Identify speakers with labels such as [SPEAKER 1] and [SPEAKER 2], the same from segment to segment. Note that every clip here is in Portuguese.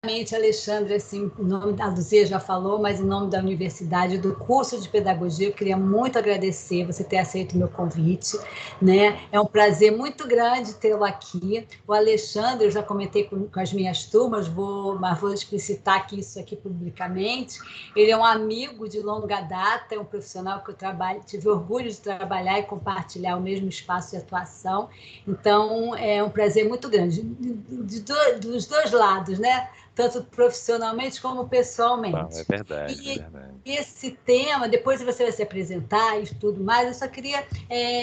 [SPEAKER 1] Alexandre, assim, em nome da Luzia já falou, mas em nome da universidade, do curso de pedagogia, eu queria muito agradecer você ter aceito o meu convite, né? É um prazer muito grande tê-lo aqui. O Alexandre, eu já comentei com as minhas turmas, mas vou explicitar aqui isso aqui publicamente. Ele é um amigo de longa data, é um profissional que eu tive orgulho de trabalhar e compartilhar o mesmo espaço de atuação. Então, é um prazer muito grande, dos dois lados, né? Tanto profissionalmente como
[SPEAKER 2] Não, é
[SPEAKER 1] pessoalmente.
[SPEAKER 2] verdade, é
[SPEAKER 1] E
[SPEAKER 2] verdade.
[SPEAKER 1] esse tema, depois você vai se apresentar e tudo mais, eu só queria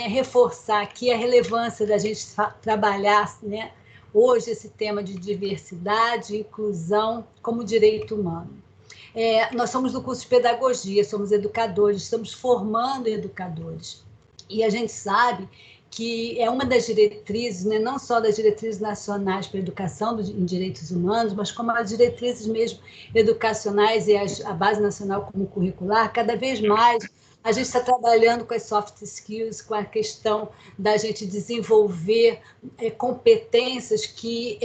[SPEAKER 1] reforçar aqui a relevância da gente trabalhar, né, hoje esse tema de diversidade e inclusão como direito humano. Nós somos do curso de pedagogia, somos educadores, estamos formando educadores. E a gente sabe que é uma das diretrizes, né, não só das diretrizes nacionais para a educação em direitos humanos, mas como as diretrizes mesmo educacionais e a Base Nacional Comum Curricular, cada vez mais a gente está trabalhando com as soft skills, com a questão da gente desenvolver competências que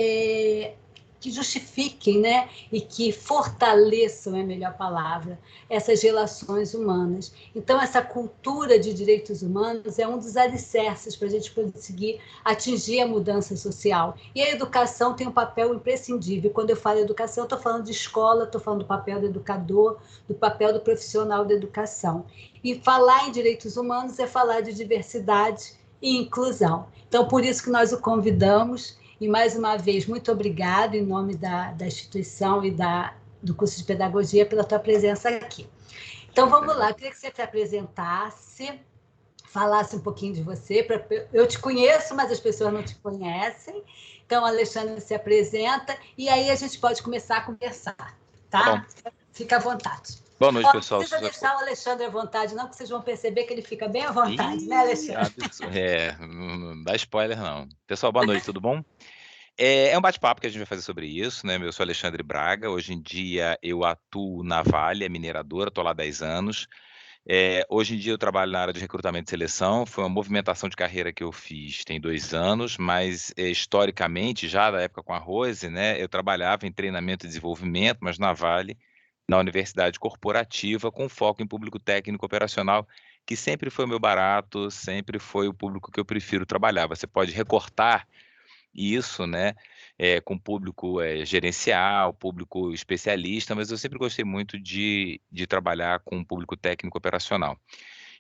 [SPEAKER 1] justifiquem, né, e que fortaleçam, é a melhor palavra, essas relações humanas. Então, essa cultura de direitos humanos é um dos alicerces para a gente conseguir atingir a mudança social. E a educação tem um papel imprescindível. Quando eu falo educação, eu estou falando de escola, estou falando do papel do educador, do papel do profissional da educação. E falar em direitos humanos é falar de diversidade e inclusão. Então, por isso que nós o convidamos. E, mais uma vez, muito obrigado em nome da instituição e do curso de pedagogia pela tua presença aqui. Então, vamos lá. Eu queria que você se apresentasse, falasse um pouquinho de você. Eu te conheço, mas as pessoas não te conhecem. Então, Alexandre se apresenta e aí a gente pode começar a conversar,
[SPEAKER 2] Tá bom.
[SPEAKER 1] tá? Fica à vontade.
[SPEAKER 2] Boa noite,
[SPEAKER 1] Ó, não
[SPEAKER 2] pessoal.
[SPEAKER 1] precisa deixar o Alexandre à vontade, não, porque vocês vão perceber que ele fica bem à vontade, né,
[SPEAKER 2] Ih,
[SPEAKER 1] Alexandre?
[SPEAKER 2] não dá spoiler, não. Pessoal, boa noite, tudo bom? É um bate-papo que a gente vai fazer sobre isso, né? Eu sou Alexandre Braga, hoje em dia eu atuo na Vale, a mineradora, estou lá há 10 anos. Hoje em dia eu trabalho na área de recrutamento e seleção, foi uma movimentação de carreira que eu fiz tem 2 anos, mas historicamente, já da época com a Rose, né, eu trabalhava em treinamento e desenvolvimento, mas na Vale, na universidade corporativa, com foco em público técnico operacional, que sempre foi o meu barato, sempre foi o público que eu prefiro trabalhar. Você pode recortar isso, né, com público gerencial, público especialista, mas eu sempre gostei muito de trabalhar com público técnico operacional.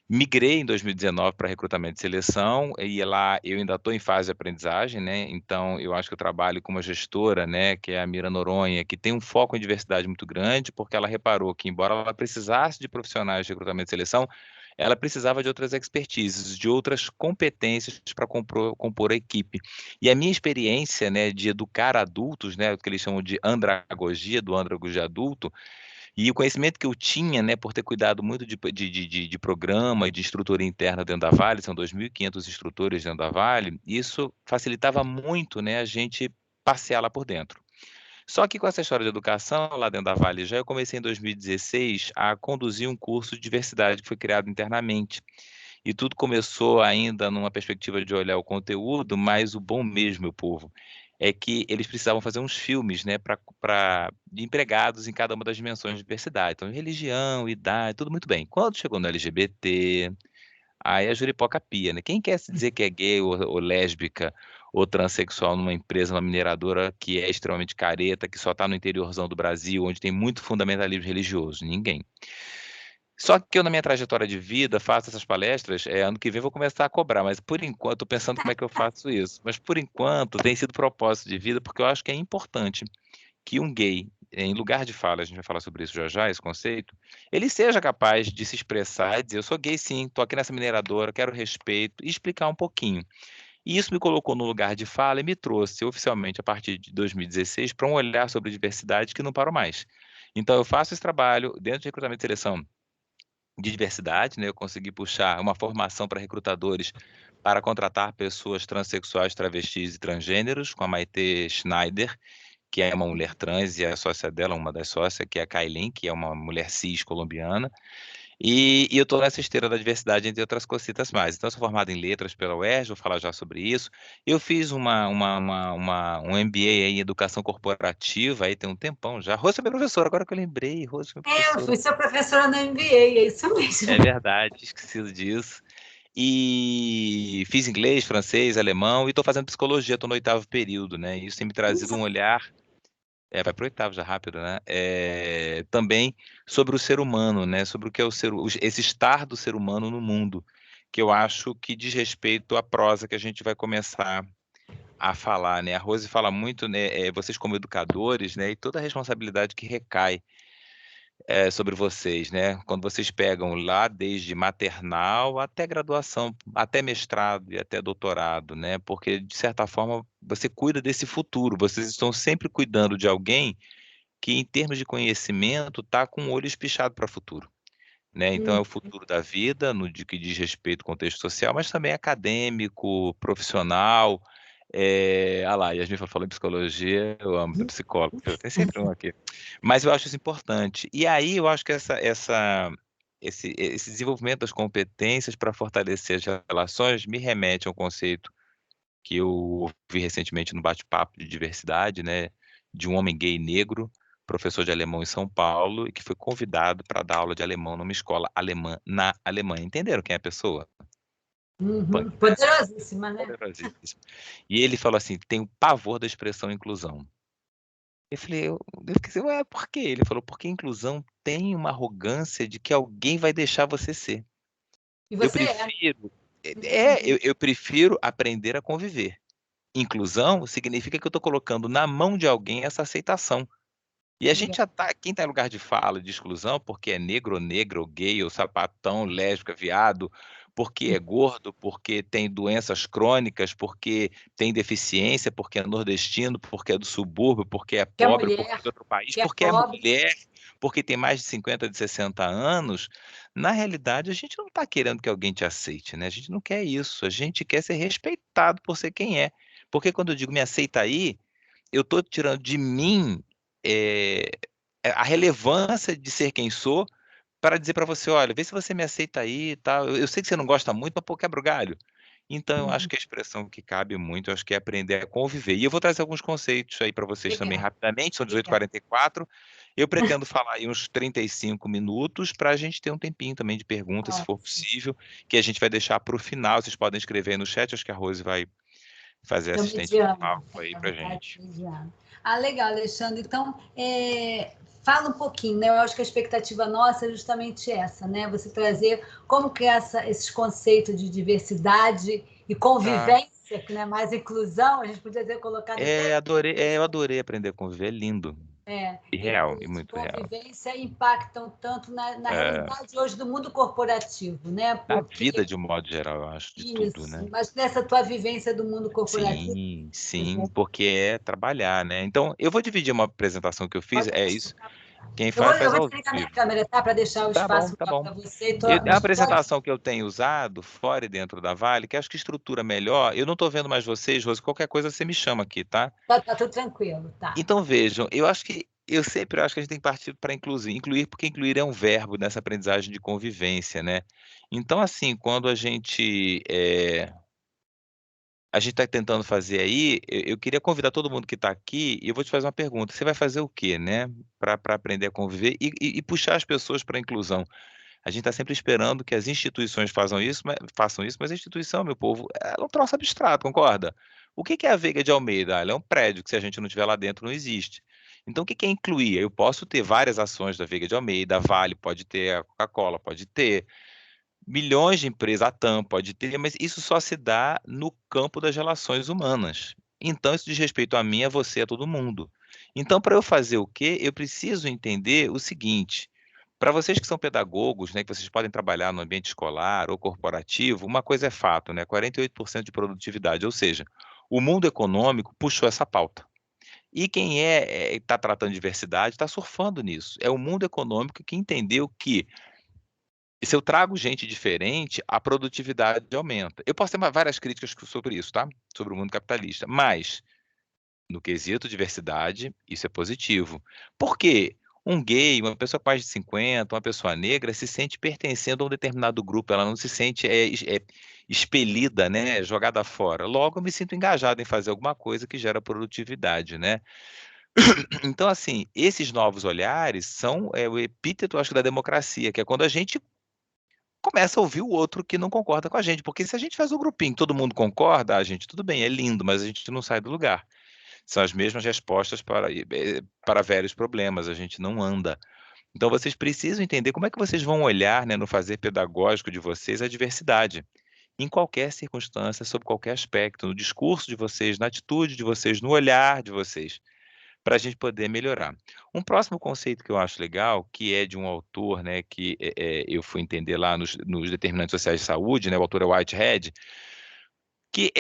[SPEAKER 2] Migrei em 2019 para recrutamento e seleção, e lá eu ainda estou em fase de aprendizagem, né? Então eu acho que eu trabalho com uma gestora, né, que é a Mira Noronha, que tem um foco em diversidade muito grande, porque ela reparou que, embora ela precisasse de profissionais de recrutamento e seleção, ela precisava de outras expertises, de outras competências para compor a equipe. E a minha experiência, né, de educar adultos, né, o que eles chamam de andragogia, do andragogia adulto, e o conhecimento que eu tinha, né, por ter cuidado muito de programa e de estrutura interna dentro da Vale, são 2.500 instrutores dentro da Vale, isso facilitava muito, né, a gente passear lá por dentro. Só que com essa história de educação lá dentro da Vale, já eu comecei em 2016 a conduzir um curso de diversidade que foi criado internamente. E tudo começou ainda numa perspectiva de olhar o conteúdo, mas o bom mesmo, meu povo, é que eles precisavam fazer uns filmes, né, de empregados em cada uma das dimensões de diversidade. Então, religião, idade, tudo muito bem. Quando chegou no LGBT, aí a Juripoca pia, né? Quem quer se dizer que é gay ou lésbica ou transexual numa empresa, numa mineradora que é extremamente careta, que só está no interiorzão do Brasil, onde tem muito fundamentalismo religioso? Ninguém. Só que eu, na minha trajetória de vida, faço essas palestras, ano que vem eu vou começar a cobrar, mas por enquanto, estou pensando como é que eu faço isso. Mas por enquanto, tem sido propósito de vida, porque eu acho que é importante que um gay, em lugar de fala, a gente vai falar sobre isso já já, esse conceito, ele seja capaz de se expressar e dizer, eu sou gay sim, estou aqui nessa mineradora, quero respeito, e explicar um pouquinho. E isso me colocou no lugar de fala e me trouxe oficialmente, a partir de 2016, para um olhar sobre diversidade que não parou mais. Então eu faço esse trabalho dentro de recrutamento e seleção de diversidade, né? Eu consegui puxar uma formação para recrutadores para contratar pessoas transexuais, travestis e transgêneros, com a Maite Schneider, que é uma mulher trans, e a sócia dela, uma das sócias, que é a Kailin, que é uma mulher cis colombiana. E eu estou nessa esteira da diversidade, entre outras cositas mais. Então, eu sou formado em letras pela UERJ, vou falar já sobre isso. Eu fiz um MBA em educação corporativa, aí tem um tempão já. Rose é minha professora, agora que eu lembrei, Rose é minha
[SPEAKER 1] Eu
[SPEAKER 2] professora.
[SPEAKER 1] fui sua professora no MBA, é isso mesmo.
[SPEAKER 2] É verdade, esqueci disso. E fiz inglês, francês, alemão, e estou fazendo psicologia, estou no 8º período, né? Isso tem me trazido um olhar. Vai para o 8º já rápido, né? Também sobre o ser humano, né? Sobre o que é esse estar do ser humano no mundo, que eu acho que diz respeito à prosa que a gente vai começar a falar, né? A Rose fala muito, né? Vocês como educadores, né? E toda a responsabilidade que recai sobre vocês, né? Quando vocês pegam lá desde maternal até graduação, até mestrado e até doutorado, né? Porque de certa forma você cuida desse futuro. Vocês estão sempre cuidando de alguém que em termos de conhecimento está com o olho espichado para o futuro, né? Então é o futuro da vida, no que diz respeito ao contexto social, mas também acadêmico, profissional. Lá, Yasmin falou em psicologia, eu amo ser psicólogo, tem sempre um aqui. Mas eu acho isso importante. E aí eu acho que esse desenvolvimento das competências para fortalecer as relações me remete a um conceito que eu ouvi recentemente no bate-papo de diversidade, né, de um homem gay negro, professor de alemão em São Paulo, e que foi convidado para dar aula de alemão numa escola alemã na Alemanha. Entenderam quem é a pessoa? Punk, né?
[SPEAKER 1] Poderosíssima, né?
[SPEAKER 2] Poderosíssimo. E ele falou assim: tem o pavor da expressão inclusão. Eu fiquei assim, ué, por quê? Ele falou, porque inclusão tem uma arrogância de que alguém vai deixar você ser.
[SPEAKER 1] E
[SPEAKER 2] Eu
[SPEAKER 1] você é.
[SPEAKER 2] prefiro, eu prefiro aprender a conviver. Inclusão significa que eu estou colocando na mão de alguém essa aceitação. E a gente
[SPEAKER 1] Legal.
[SPEAKER 2] já tá, quem está em lugar de fala de exclusão, porque é negro ou negra, ou gay, ou sapatão, lésbica, viado, porque é gordo, porque tem doenças crônicas, porque tem deficiência, porque é nordestino, porque é do subúrbio, porque é
[SPEAKER 1] Que é
[SPEAKER 2] pobre, porque
[SPEAKER 1] mulher,
[SPEAKER 2] é de outro país,
[SPEAKER 1] que é
[SPEAKER 2] porque é
[SPEAKER 1] pobre.
[SPEAKER 2] mulher, porque tem mais de 50, de 60 anos. Na realidade, a gente não está querendo que alguém te aceite, né? A gente não quer isso. A gente quer ser respeitado por ser quem é. Porque quando eu digo me aceita aí, eu estou tirando de mim eh, a relevância de ser quem sou para dizer para você, olha, vê se você me aceita aí e tal. Eu sei que você não gosta muito, mas pô, quebra o galho. Então, eu acho
[SPEAKER 1] Uhum.
[SPEAKER 2] que a expressão que cabe muito, eu acho que é aprender a conviver. E eu vou trazer alguns conceitos aí para vocês também
[SPEAKER 1] Legal,
[SPEAKER 2] rapidamente, são
[SPEAKER 1] legal.
[SPEAKER 2] 18h44. Eu pretendo falar aí uns 35 minutos para a gente ter um tempinho também de perguntas, se for
[SPEAKER 1] Ótimo.
[SPEAKER 2] possível, que a gente vai deixar para o final. Vocês podem escrever aí no chat, acho que a Rose vai fazer
[SPEAKER 1] Estou
[SPEAKER 2] assistente de
[SPEAKER 1] mediando,
[SPEAKER 2] palco aí
[SPEAKER 1] na
[SPEAKER 2] para
[SPEAKER 1] verdade,
[SPEAKER 2] gente.
[SPEAKER 1] mediando. Ah, legal, Alexandre. Então, fala um pouquinho, né? Eu acho que a expectativa nossa é justamente essa, né? Você trazer como que esses conceitos de diversidade e
[SPEAKER 2] Tá.
[SPEAKER 1] convivência, que não é mais inclusão, a gente podia ter colocado até
[SPEAKER 2] Eu adorei aprender a conviver, é lindo. E real, e
[SPEAKER 1] de
[SPEAKER 2] muito real.
[SPEAKER 1] convivência impactam tanto na
[SPEAKER 2] É,
[SPEAKER 1] realidade hoje do mundo corporativo, né?
[SPEAKER 2] na
[SPEAKER 1] Porque
[SPEAKER 2] vida de um modo geral, eu acho, de tudo,
[SPEAKER 1] isso,
[SPEAKER 2] né?
[SPEAKER 1] mas nessa tua vivência do mundo corporativo,
[SPEAKER 2] Sim, sim, porque é trabalhar, né? Então, eu vou dividir uma apresentação que eu fiz,
[SPEAKER 1] pode
[SPEAKER 2] é isso.
[SPEAKER 1] desligar.
[SPEAKER 2] Quem
[SPEAKER 1] Eu vou,
[SPEAKER 2] faz,
[SPEAKER 1] eu
[SPEAKER 2] faz
[SPEAKER 1] vou
[SPEAKER 2] ao
[SPEAKER 1] desligar minha
[SPEAKER 2] vivo.
[SPEAKER 1] câmera, tá? Para deixar o
[SPEAKER 2] Tá bom,
[SPEAKER 1] espaço
[SPEAKER 2] tá
[SPEAKER 1] melhor
[SPEAKER 2] bom.
[SPEAKER 1] para você.
[SPEAKER 2] É uma
[SPEAKER 1] Mas pode.
[SPEAKER 2] apresentação que eu tenho usado fora e dentro da Vale, que acho que estrutura melhor. Eu não estou vendo mais vocês, Rose, qualquer coisa você me chama aqui, tá?
[SPEAKER 1] Tá tudo tranquilo, tá?
[SPEAKER 2] Então vejam, eu sempre acho que a gente tem que partir para incluir, porque incluir é um verbo nessa aprendizagem de convivência, né? Então, assim, quando a gente está tentando fazer aí, eu queria convidar todo mundo que está aqui, e eu vou te fazer uma pergunta: você vai fazer o quê, né? Para aprender a conviver e puxar as pessoas para a inclusão. A gente está sempre esperando que as instituições façam isso, mas a instituição, meu povo, ela é um troço abstrato, concorda? O que que é a Veiga de Almeida? Ela é um prédio que, se a gente não estiver lá dentro, não existe. Então, o que que é incluir? Eu posso ter várias ações da Veiga de Almeida, a Vale pode ter, a Coca-Cola pode ter, milhões de empresas, a TAM pode ter, mas isso só se dá no campo das relações humanas. Então, isso diz respeito a mim, a você, a todo mundo. Então, para eu fazer o quê? Eu preciso entender o seguinte: para vocês que são pedagogos, né, que vocês podem trabalhar no ambiente escolar ou corporativo, uma coisa é fato, né, 48% de produtividade, ou seja, o mundo econômico puxou essa pauta. E quem está tratando de diversidade está surfando nisso. É o mundo econômico que entendeu que se eu trago gente diferente, a produtividade aumenta. Eu posso ter várias críticas sobre isso, tá? Sobre o mundo capitalista, mas no quesito diversidade, isso é positivo. Por quê? Um gay, uma pessoa com mais de 50, uma pessoa negra, se sente pertencendo a um determinado grupo, ela não se sente expelida, né, jogada fora. Logo, eu me sinto engajado em fazer alguma coisa que gera produtividade, né. Então, assim, esses novos olhares são, o epíteto, acho que, da democracia, que é quando a gente começa a ouvir o outro que não concorda com a gente, porque se a gente faz um grupinho, todo mundo concorda, gente, tudo bem, é lindo, mas a gente não sai do lugar. São as mesmas respostas para velhos problemas, a gente não anda. Então vocês precisam entender como é que vocês vão olhar, né, no fazer pedagógico de vocês, a diversidade, em qualquer circunstância, sob qualquer aspecto, no discurso de vocês, na atitude de vocês, no olhar de vocês, para a gente poder melhorar. Um próximo conceito que eu acho legal, que é de um autor, né, que, eu fui entender lá nos Determinantes Sociais de Saúde, né, o autor é Whitehead, que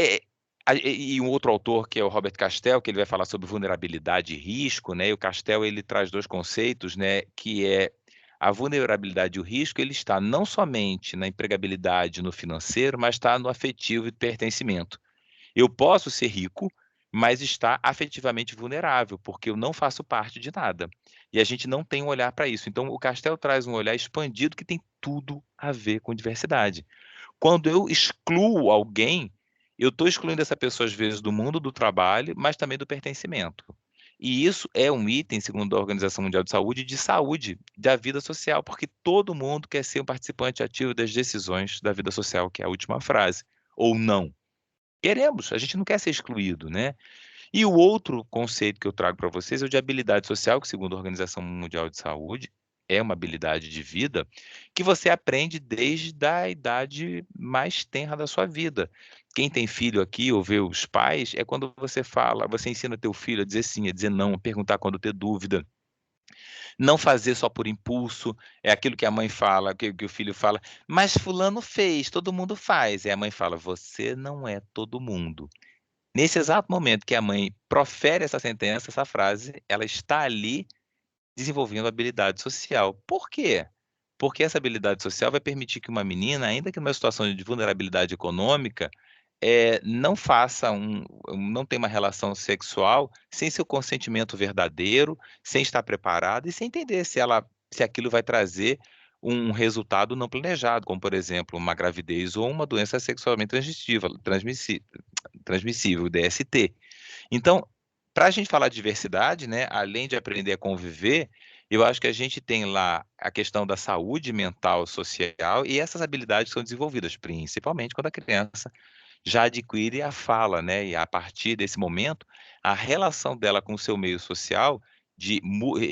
[SPEAKER 2] e um outro autor que é o Robert Castel, que ele vai falar sobre vulnerabilidade e risco, né, e o Castel ele traz 2 conceitos, né, que é a vulnerabilidade e o risco, ele está não somente na empregabilidade no financeiro, mas está no afetivo e pertencimento. Eu posso ser rico, mas estar afetivamente vulnerável, porque eu não faço parte de nada. E a gente não tem um olhar para isso. Então o Castel traz um olhar expandido que tem tudo a ver com diversidade. Quando eu excluo alguém, eu estou excluindo essa pessoa, às vezes, do mundo do trabalho, mas também do pertencimento. E isso é um item, segundo a Organização Mundial de saúde, da vida social, porque todo mundo quer ser um participante ativo das decisões da vida social, que é a última frase, ou não. Queremos, a gente não quer ser excluído, né. E o outro conceito que eu trago para vocês é o de habilidade social, que segundo a Organização Mundial de Saúde, é uma habilidade de vida, que você aprende desde a idade mais tenra da sua vida. Quem tem filho aqui ou vê os pais, é quando você ensina teu filho a dizer sim, a dizer não, a perguntar quando ter dúvida, não fazer só por impulso, é aquilo que a mãe fala, que o filho fala: "Mas fulano fez, todo mundo faz", e a mãe fala: "Você não é todo mundo". Nesse exato momento que a mãe profere essa sentença, essa frase, ela está ali desenvolvendo habilidade social. Por quê? Porque essa habilidade social vai permitir que uma menina, ainda que numa situação de vulnerabilidade econômica, não faça não tenha uma relação sexual sem seu consentimento verdadeiro, sem estar preparada e sem entender se aquilo vai trazer um resultado não planejado, como, por exemplo, uma gravidez ou uma doença sexualmente transmissível, DST. Então, para a gente falar de diversidade, né, além de aprender a conviver, eu acho que a gente tem lá a questão da saúde mental, social, e essas habilidades são desenvolvidas, principalmente quando a criança já adquire a fala, né, e a partir desse momento, a relação dela com o seu meio social de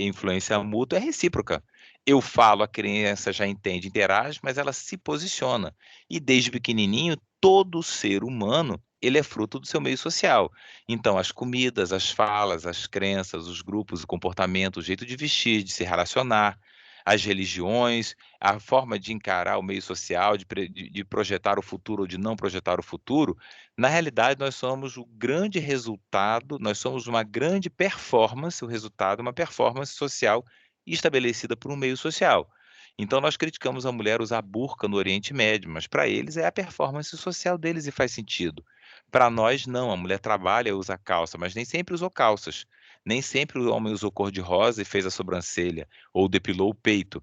[SPEAKER 2] influência mútua é recíproca. Eu falo, a criança já entende, interage, mas ela se posiciona. E desde pequenininho, todo ser humano, ele é fruto do seu meio social. Então as comidas, as falas, as crenças, os grupos, o comportamento, o jeito de vestir, de se relacionar, as religiões, a forma de encarar o meio social, de projetar o futuro ou de não projetar o futuro, na realidade nós somos o grande resultado, nós somos uma grande performance, o resultado é uma performance social estabelecida por um meio social. Então nós criticamos a mulher usar burca no Oriente Médio, mas para eles é a performance social deles e faz sentido. Para nós não, a mulher trabalha e usa calça, mas nem sempre usou calças. Nem sempre o homem usou cor-de-rosa e fez a sobrancelha, ou depilou o peito.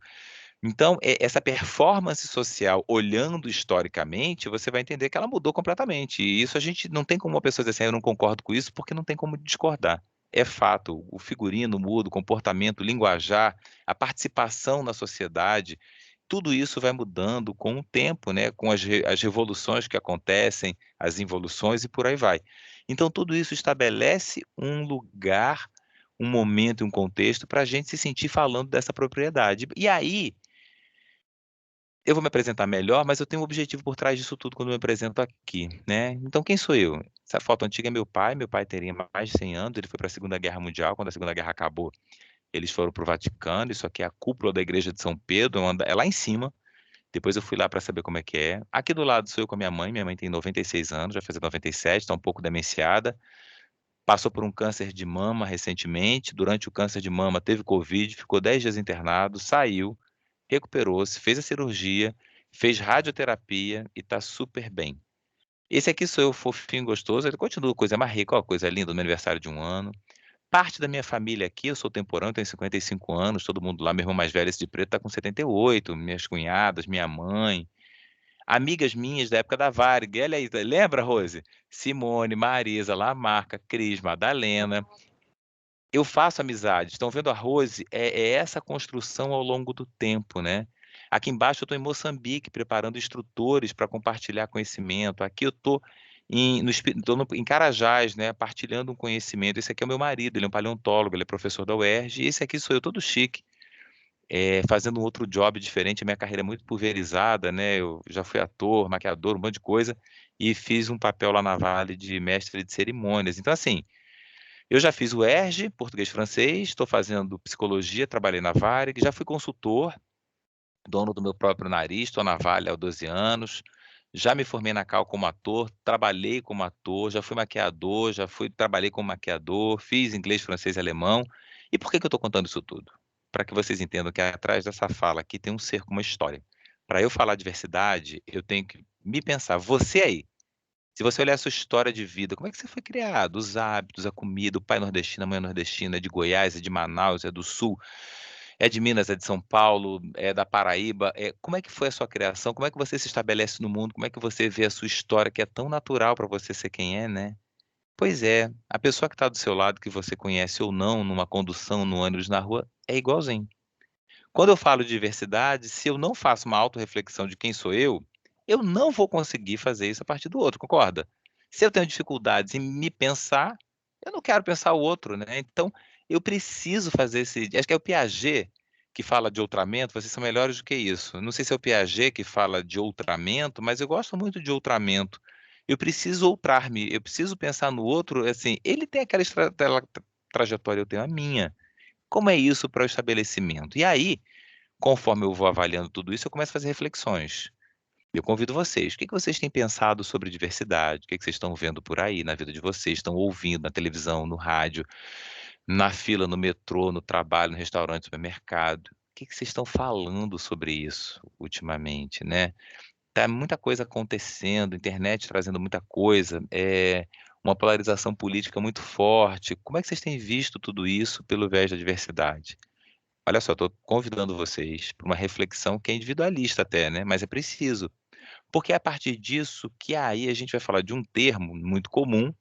[SPEAKER 2] Então, essa performance social, olhando historicamente, você vai entender que ela mudou completamente. E isso a gente não tem como uma pessoa dizer assim: "Eu não concordo com isso", porque não tem como discordar. É fato, o figurino muda, o comportamento, o linguajar, a participação na sociedade, tudo isso vai mudando com o tempo, né, com as revoluções que acontecem, as involuções e por aí vai. Então tudo isso estabelece um lugar, um momento e um contexto para a gente se sentir falando dessa propriedade. E aí eu vou me apresentar melhor, mas eu tenho um objetivo por trás disso tudo quando eu me apresento aqui, né. Então quem sou eu? Essa foto antiga é meu pai teria mais de 100 anos, ele foi para a Segunda Guerra Mundial, quando a Segunda Guerra acabou, eles foram para o Vaticano, isso aqui é a cúpula da igreja de São Pedro, é lá em cima, depois eu fui lá para saber como é que é. Aqui do lado sou eu com a minha mãe tem 96 anos, vai fazer 97, está um pouco demenciada, passou por um câncer de mama recentemente, durante o câncer de mama teve covid, ficou 10 dias internado, saiu, recuperou-se, fez a cirurgia, fez radioterapia e está super bem. Esse aqui sou eu fofinho, gostoso, ele continua coisa mais rica, ó, coisa linda, no meu aniversário de 1 ano. Parte da minha família aqui, eu sou temporão, tenho 55 anos, todo mundo lá, meu irmão mais velho, esse de preto, está com 78, minhas cunhadas, minha mãe, amigas minhas da época da Varig, olha aí, lembra, Rose? Simone, Marisa, Lamarca, Cris, Madalena. Eu faço amizade. Estão vendo a Rose? É essa construção ao longo do tempo, né? Aqui embaixo eu estou em Moçambique, preparando instrutores para compartilhar conhecimento. Aqui eu estou em Carajás, né, partilhando um conhecimento. Esse aqui é o meu marido, ele é um paleontólogo, ele é professor da UERJ, e esse aqui sou eu, todo chique, fazendo um outro job diferente. A minha carreira é muito pulverizada, né? Eu já fui ator, maquiador, um monte de coisa, e fiz um papel lá na Vale de mestre de cerimônias. Então, assim, eu já fiz o ERJ, português e francês, estou fazendo psicologia, trabalhei na Varig, já fui consultor, dono do meu próprio nariz, estou na Vale há 12 anos, já me formei na Cal como ator, trabalhei como ator, já fui maquiador, trabalhei como maquiador, fiz inglês, francês e alemão. E por que que eu estou contando isso tudo? Para que vocês entendam que atrás dessa fala aqui tem um ser com uma história. Para eu falar diversidade, eu tenho que me pensar, você aí, se você olhar a sua história de vida, como é que você foi criado? Os hábitos, a comida, o pai nordestino, a mãe nordestina, é de Goiás, é de Manaus, é do Sul, é de Minas, é de São Paulo, é da Paraíba. Como é que foi a sua criação? Como é que você se estabelece no mundo? Como é que você vê a sua história, que é tão natural para você ser quem é, né? Pois é, a pessoa que está do seu lado, que você conhece ou não, numa condução, no ônibus, na rua, é igualzinho. Quando eu falo de diversidade, se eu não faço uma autorreflexão de quem sou eu não vou conseguir fazer isso a partir do outro, concorda? Se eu tenho dificuldades em me pensar, eu não quero pensar o outro, né? Então, eu preciso fazer esse. Acho que é o Piaget que fala de outramento, vocês são melhores do que isso. Não sei se é o Piaget que fala de outramento, mas eu gosto muito de outramento. Eu preciso outrar-me, eu preciso pensar no outro, assim, ele tem aquela trajetória, eu tenho a minha. Como é isso para o estabelecimento? E aí, conforme eu vou avaliando tudo isso, eu começo a fazer reflexões. Eu convido vocês. O que que vocês têm pensado sobre diversidade? O que que vocês estão vendo por aí na vida de vocês? Estão ouvindo na televisão, no rádio, na fila, no metrô, no trabalho, no restaurante, no supermercado? O que que vocês estão falando sobre isso ultimamente, né? Tá muita coisa acontecendo, internet trazendo muita coisa, uma polarização política muito forte. Como é que vocês têm visto tudo isso pelo viés da diversidade? Olha só, estou convidando vocês para uma reflexão que é individualista até, né? Mas é preciso. Porque é a partir disso que aí a gente vai falar de um termo muito comum,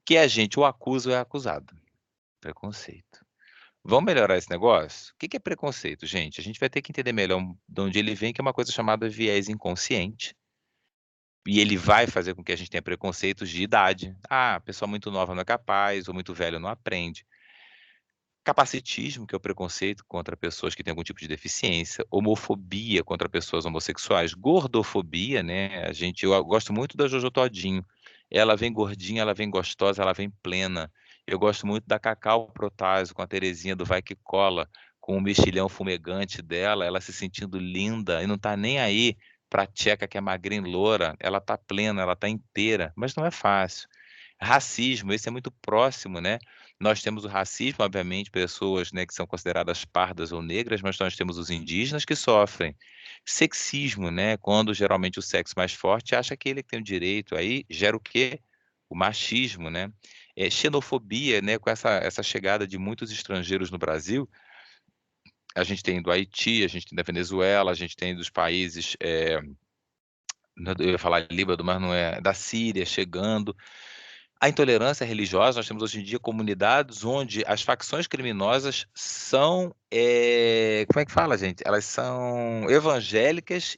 [SPEAKER 2] que a gente ou acusa ou é acusado. Preconceito. Vamos melhorar esse negócio? O que que é preconceito, gente? A gente vai ter que entender melhor de onde ele vem, que é uma coisa chamada viés inconsciente. E ele vai fazer com que a gente tenha preconceitos de idade. Ah, a pessoa muito nova não é capaz, ou muito velho não aprende. Capacitismo, que é o preconceito contra pessoas que têm algum tipo de deficiência, homofobia contra pessoas homossexuais, gordofobia, né? Eu gosto muito da Jojo Todinho. Ela vem gordinha, ela vem gostosa, ela vem plena. Eu gosto muito da Cacau Protásio com a Terezinha do Vai Que Cola, com o mexilhão fumegante dela, ela se sentindo linda e não tá nem aí pra tcheca que é magrinha e loura. Ela tá plena, ela tá inteira, mas não é fácil. Racismo, esse é muito próximo, né? Nós temos o racismo, obviamente, pessoas, né, que são consideradas pardas ou negras, mas nós temos os indígenas que sofrem. Sexismo, né, quando geralmente o sexo mais forte acha que ele tem o direito, aí gera o quê? O machismo, né? Xenofobia, né, com essa chegada de muitos estrangeiros no Brasil, a gente tem do Haiti, a gente tem da Venezuela, a gente tem dos países, eu ia falar Líbano, mas não é, da Síria chegando. A intolerância religiosa, nós temos hoje em dia comunidades onde as facções criminosas são, como é que fala, gente? Elas são evangélicas,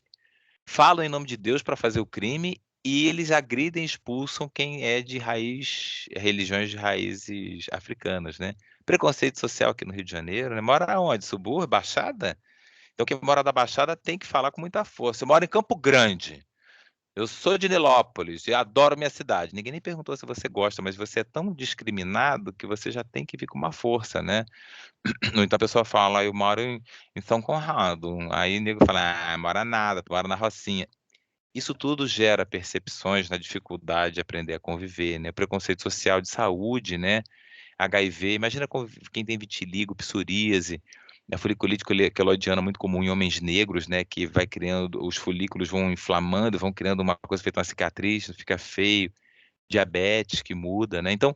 [SPEAKER 2] falam em nome de Deus para fazer o crime e eles agridem e expulsam quem é de religiões de raízes africanas, né? Preconceito social aqui no Rio de Janeiro, né? Mora onde? Subúrbio? Baixada? Então quem mora da Baixada tem que falar com muita força. Eu moro em Campo Grande. Eu sou de Nilópolis e adoro minha cidade. Ninguém nem perguntou se você gosta, mas você é tão discriminado que você já tem que vir com uma força, né? Ou então a pessoa fala: "Eu moro em São Conrado", aí o nego fala: "Ah, mora nada, tu mora na Rocinha". Isso tudo gera percepções na dificuldade de aprender a conviver, né? Preconceito social de saúde, né? HIV, imagina quem tem vitiligo, psoríase, a foliculite queloidiana muito comum em homens negros, né, que vai criando, os folículos vão inflamando, vão criando uma coisa feita uma cicatriz, fica feio, diabetes que muda, né? Então,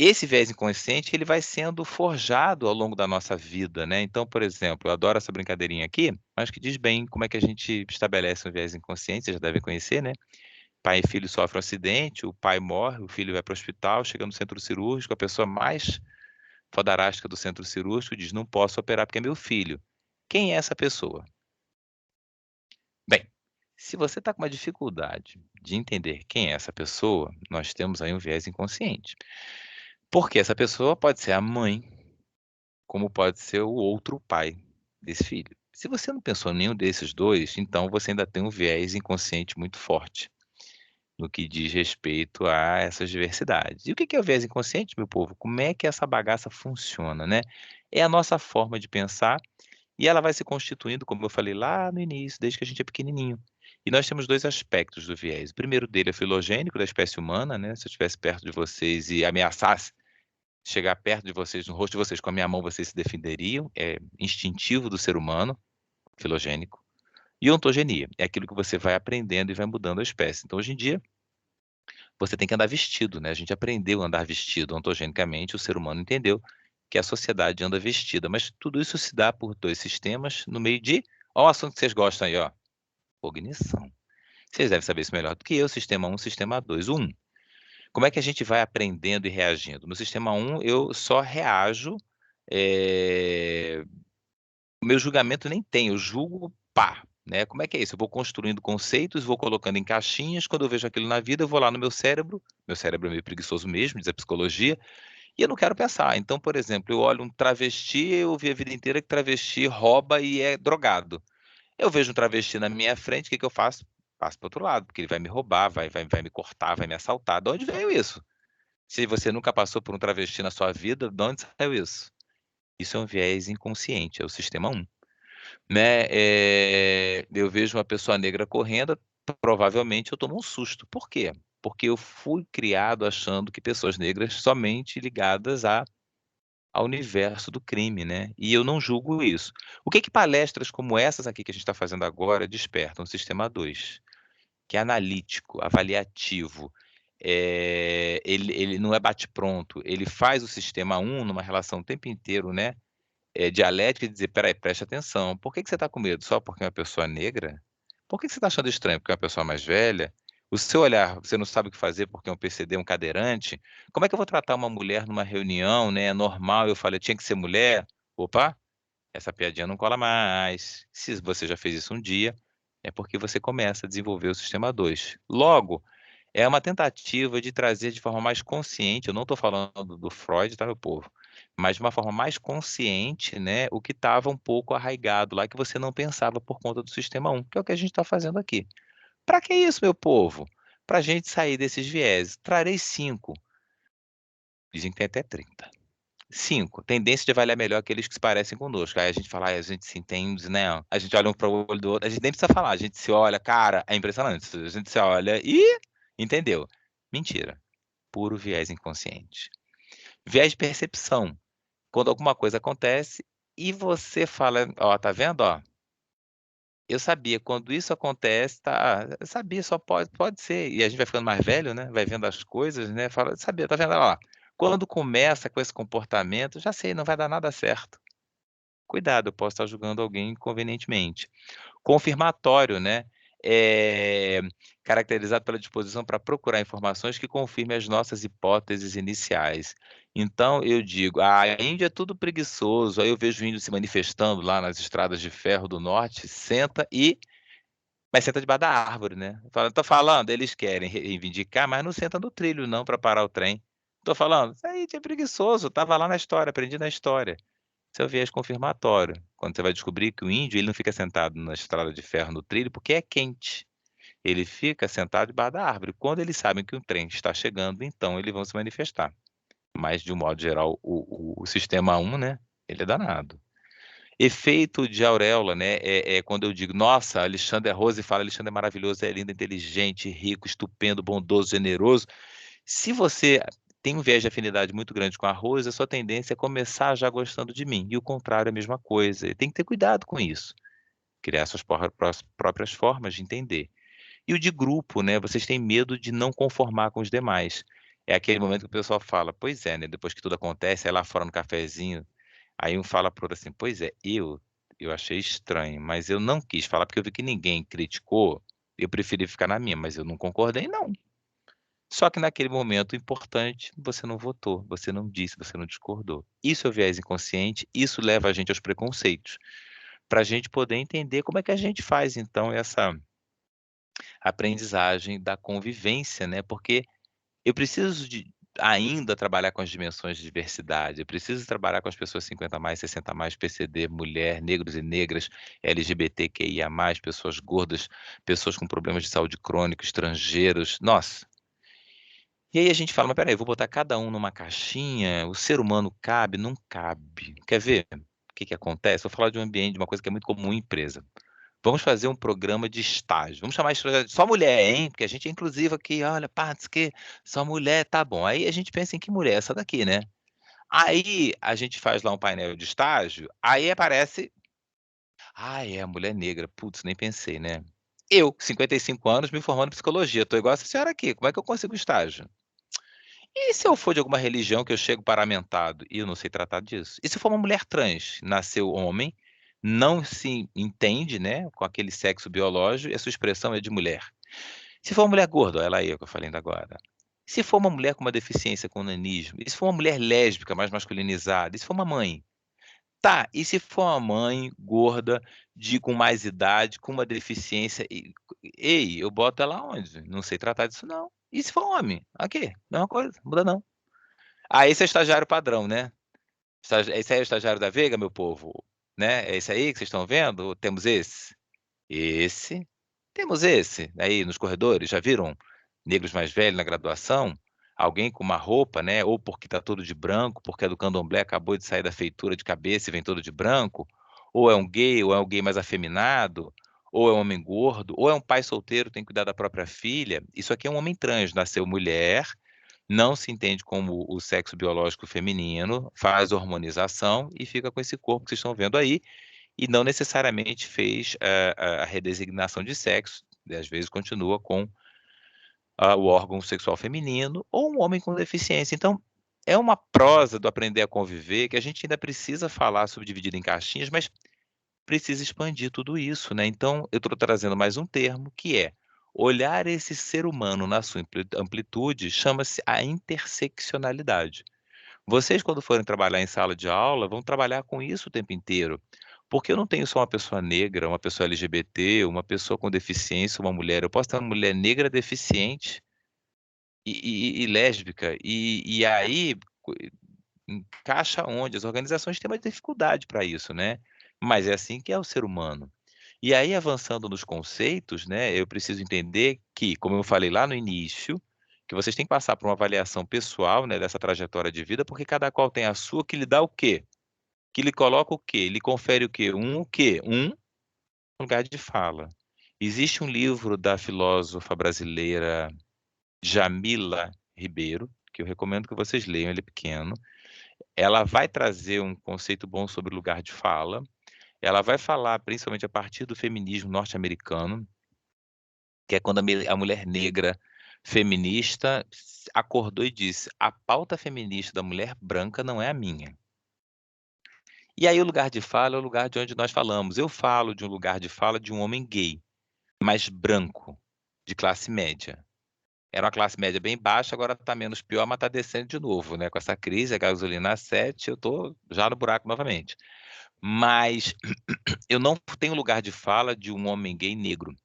[SPEAKER 2] esse viés inconsciente, ele vai sendo forjado ao longo da nossa vida, né. Então, por exemplo, eu adoro essa brincadeirinha aqui, mas que diz bem como é que a gente estabelece um viés inconsciente, vocês já devem conhecer, né. Pai e filho sofrem um acidente, o pai morre, o filho vai para o hospital, chega no centro cirúrgico, a pessoa mais fodarástica do centro cirúrgico diz: "Não posso operar porque é meu filho". Quem é essa pessoa? Bem, se você está com uma dificuldade de entender quem é essa pessoa, nós temos aí um viés inconsciente. Porque essa pessoa pode ser a mãe, como pode ser o outro pai desse filho. Se você não pensou em nenhum desses 2, então você ainda tem um viés inconsciente muito forte, no que diz respeito a essas diversidades. E o que é o viés inconsciente, meu povo? Como é que essa bagaça funciona, né? É a nossa forma de pensar e ela vai se constituindo, como eu falei lá no início, desde que a gente é pequenininho. E nós temos 2 aspectos do viés. O primeiro dele é filogênico, da espécie humana, né, se eu estivesse perto de vocês e ameaçasse chegar perto de vocês, no rosto de vocês com a minha mão, vocês se defenderiam, é instintivo do ser humano, filogênico. E ontogenia, é aquilo que você vai aprendendo e vai mudando a espécie. Então, hoje em dia, você tem que andar vestido, né, a gente aprendeu a andar vestido, ontogenicamente o ser humano entendeu que a sociedade anda vestida, mas tudo isso se dá por 2 sistemas no meio de ó o assunto que vocês gostam aí, ó, cognição. Vocês devem saber isso melhor do que eu, sistema 1, sistema 2. O 1, como é que a gente vai aprendendo e reagindo? No sistema 1, eu só reajo, eh, o meu julgamento nem tem, eu julgo, pá, né. Como é que é isso? Eu vou construindo conceitos, vou colocando em caixinhas, quando eu vejo aquilo na vida, eu vou lá no meu cérebro é meio preguiçoso mesmo, diz a psicologia, e eu não quero pensar. Então, por exemplo, eu olho um travesti, eu vi a vida inteira que travesti rouba e é drogado. Eu vejo um travesti na minha frente, o que que eu faço? Passo para o outro lado, porque ele vai me roubar, vai me cortar, vai me assaltar. De onde veio isso? Se você nunca passou por um travesti na sua vida, de onde saiu isso? Isso é um viés inconsciente, é o sistema 1, né, eu vejo uma pessoa negra correndo, provavelmente eu tomo um susto. Por quê? Porque eu fui criado achando que pessoas negras somente ligadas ao universo do crime, né, e eu não julgo isso. O que que palestras como essas aqui que a gente está fazendo agora despertam? O sistema 2, que é analítico, avaliativo, ele não é bate pronto, ele faz o sistema 1 numa relação o tempo inteiro, né, dialética, de dizer: "Espera aí, preste atenção, por que que você está com medo? Só porque é uma pessoa negra? Por que que você está achando estranho? Porque é uma pessoa mais velha? O seu olhar, você não sabe o que fazer porque é um PCD, um cadeirante? Como é que eu vou tratar uma mulher numa reunião, né, normal, eu falei: "Tinha que ser mulher"? Opa, essa piadinha não cola mais. Se você já fez isso um dia, é porque você começa a desenvolver o sistema 2. Logo, é uma tentativa de trazer de forma mais consciente, eu não estou falando do Freud, tá, meu povo, mas de uma forma mais consciente, né, o que estava um pouco arraigado lá, que você não pensava por conta do sistema 1, que é o que a gente está fazendo aqui. Para que isso, meu povo? Para a gente sair desses vieses. Trarei 5, dizem que tem até 30. 5, tendência de avaliar melhor aqueles que se parecem conosco. Aí a gente fala: "Ai, a gente se entende, né". A gente olha um para o olho do outro, a gente nem precisa falar, a gente se olha, cara, é impressionante, a gente se olha e entendeu. Mentira, puro viés inconsciente. Viés de percepção, quando alguma coisa acontece e você fala: "Ó, tá vendo, ó? Eu sabia, quando isso acontece, tá, eu sabia, só pode ser". E a gente vai ficando mais velho, né, vai vendo as coisas, né, fala: "Sabia, tá vendo, olha lá, quando começa com esse comportamento, já sei, não vai dar nada certo". Cuidado, eu posso estar julgando alguém inconvenientemente. Confirmatório, né, caracterizado pela disposição para procurar informações que confirmem as nossas hipóteses iniciais. Então eu digo: "Ah, a Índia é tudo preguiçoso", aí eu vejo o índio se manifestando lá nas estradas de ferro do norte, mas senta debaixo da árvore, né. Fala: "Tô falando, eles querem reivindicar, mas não senta no trilho não para parar o trem". Tô falando: "Isso aí é preguiçoso, estava lá na história, aprendi na história". Seu viés confirmatório, quando você vai descobrir que o índio, ele não fica sentado na estrada de ferro no trilho, porque é quente. Ele fica sentado debaixo da árvore. Quando eles sabem que o trem está chegando, então eles vão se manifestar. Mas, de um modo geral, o sistema 1, né, ele é danado. Efeito de auréola, né, é quando eu digo: "Nossa, Alexandre é Rose fala: Alexandre é maravilhoso, é lindo, inteligente, rico, estupendo, bondoso, generoso". Se você tem um viés de afinidade muito grande com arroz, a sua tendência é começar já gostando de mim, e o contrário é a mesma coisa, e tem que ter cuidado com isso, criar suas próprias formas de entender. E o de grupo, né, vocês têm medo de não conformar com os demais. É aquele momento que o pessoal fala: "Pois é, né", depois que tudo acontece, aí lá fora no cafezinho, aí um fala para o outro assim: "Pois é, eu achei estranho, mas eu não quis falar, porque eu vi que ninguém criticou, eu preferi ficar na minha, mas eu não concordei não". Só que naquele momento importante, você não votou, você não disse, você não discordou. Isso é o viés inconsciente, isso leva a gente aos preconceitos, para a gente poder entender como é que a gente faz então essa aprendizagem da convivência, né, porque eu preciso de ainda trabalhar com as dimensões de diversidade, eu preciso trabalhar com as pessoas 50 mais, 60 mais, PCD, mulher, negros e negras, LGBTQIA+, pessoas gordas, pessoas com problemas de saúde crônico, estrangeiros, nossa. E aí a gente fala: "Mas espera aí, eu vou botar cada um numa caixinha, o ser humano cabe?". Não cabe. Quer ver o que que acontece? Vou falar de um ambiente, de uma coisa que é muito comum em empresa. Vamos fazer um programa de estágio. Vamos chamar só mulher, hein, porque a gente é inclusivo aqui, olha, pá, não sei o quê, só mulher, tá bom. Aí a gente pensa em que mulher? Essa daqui, né. Aí a gente faz lá um painel de estágio, aí aparece: "Ah, é, a mulher negra, putz, nem pensei, né". Eu, 55 anos, me formando em psicologia, tô igual essa senhora aqui, como é que eu consigo estágio? E se eu for de alguma religião que eu chego paramentado e eu não sei tratar disso? E se for uma mulher trans, nasceu homem, não se entende, né, com aquele sexo biológico e a sua expressão é de mulher? Se for uma mulher gorda, ó, ela aí, que eu falei ainda agora. Se for uma mulher com uma deficiência com nanismo, e se for uma mulher lésbica, mais masculinizada, e se for uma mãe? Tá, e se for uma mãe gorda, com mais idade, com uma deficiência e ei, eu boto ela onde? Não sei tratar disso não. E se for homem? Aqui, mesma coisa, muda não. Ah, esse é o estagiário padrão, né. Esse aí é o estagiário da Veiga, meu povo, né. É esse aí que vocês estão vendo? Temos esse? Esse. Temos esse, aí nos corredores, já viram negros mais velhos na graduação? Alguém com uma roupa, né, ou porque está todo de branco, porque é do candomblé, acabou de sair da feitura de cabeça e vem todo de branco, ou é um gay, ou é um gay mais afeminado, ou é um homem gordo, ou é um pai solteiro, tem que cuidar da própria filha. Isso aqui é um homem trans, nasceu mulher, não se entende como o sexo biológico feminino, faz hormonização e fica com esse corpo que vocês estão vendo aí, e não necessariamente fez a redesignação de sexo, e às vezes continua com, o órgão sexual feminino ou um homem com deficiência. Então, é uma prosa do aprender a conviver que a gente ainda precisa falar sobre dividido em caixinhas, mas precisa expandir tudo isso, né. Então, eu estou trazendo mais um termo que é, olhar esse ser humano na sua amplitude chama-se a interseccionalidade. Vocês quando forem trabalhar em sala de aula, vão trabalhar com isso o tempo inteiro, porque eu não tenho só uma pessoa negra, uma pessoa LGBT, uma pessoa com deficiência, uma mulher, eu posso ter uma mulher negra deficiente e lésbica, e aí co encaixa onde? As organizações têm uma dificuldade para isso, né, mas é assim que é o ser humano. E aí avançando nos conceitos, né, eu preciso entender que, como eu falei lá no início, que vocês têm que passar por uma avaliação pessoal, né, dessa trajetória de vida, porque cada qual tem a sua que lhe dá o quê? Que lhe coloca o quê? Lhe confere o quê? O quê? Um lugar de fala. Existe um livro da filósofa brasileira Jamila Ribeiro, que eu recomendo que vocês leiam, ele é pequeno. Ela vai trazer um conceito bom sobre lugar de fala, ela vai falar principalmente a partir do feminismo norte-americano, que é quando a mulher negra feminista acordou e disse: "A pauta feminista da mulher branca não é a minha". E aí o lugar de fala é o lugar de onde nós falamos. Eu falo de um lugar de fala de um homem gay, mas branco, de classe média. Era uma classe média bem baixa, agora está menos pior, mas está descendo de novo, né, com essa crise, a gasolina a 7, eu estou já no buraco novamente. Mas eu não tenho lugar de fala de um homem gay negro,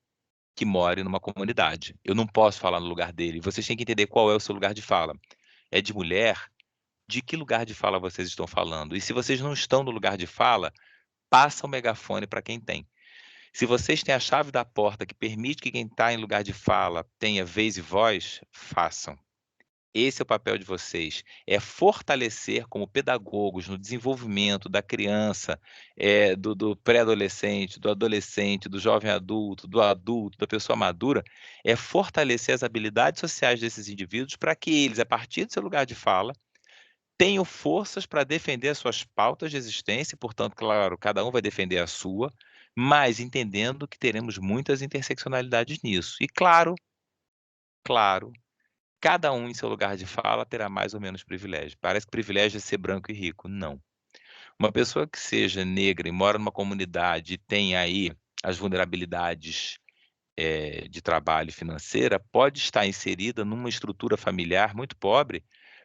[SPEAKER 2] que more numa comunidade. Eu não posso falar no lugar dele. Vocês têm que entender qual é o seu lugar de fala. É de mulher? De que lugar de fala vocês estão falando? E se vocês não estão no lugar de fala, passa o megafone para quem tem. Se vocês têm a chave da porta que permite que quem está em lugar de fala tenha vez e voz, façam. Esse é o papel de vocês, é fortalecer como pedagogos no desenvolvimento da criança, do pré-adolescente, do adolescente, do jovem adulto, da pessoa madura, é fortalecer as habilidades sociais desses indivíduos para que eles, a partir do seu lugar de fala, tenham forças para defender as suas pautas de existência e, portanto, claro, cada um vai defender a sua, mas entendendo que teremos muitas interseccionalidades nisso. E claro, cada um em seu lugar de fala terá mais ou menos privilégio. Parece que privilégio é ser branco e rico. Não. Uma pessoa que seja negra e mora numa comunidade e tem aí as vulnerabilidades de trabalho financeira, pode estar inserida numa estrutura familiar muito pobre,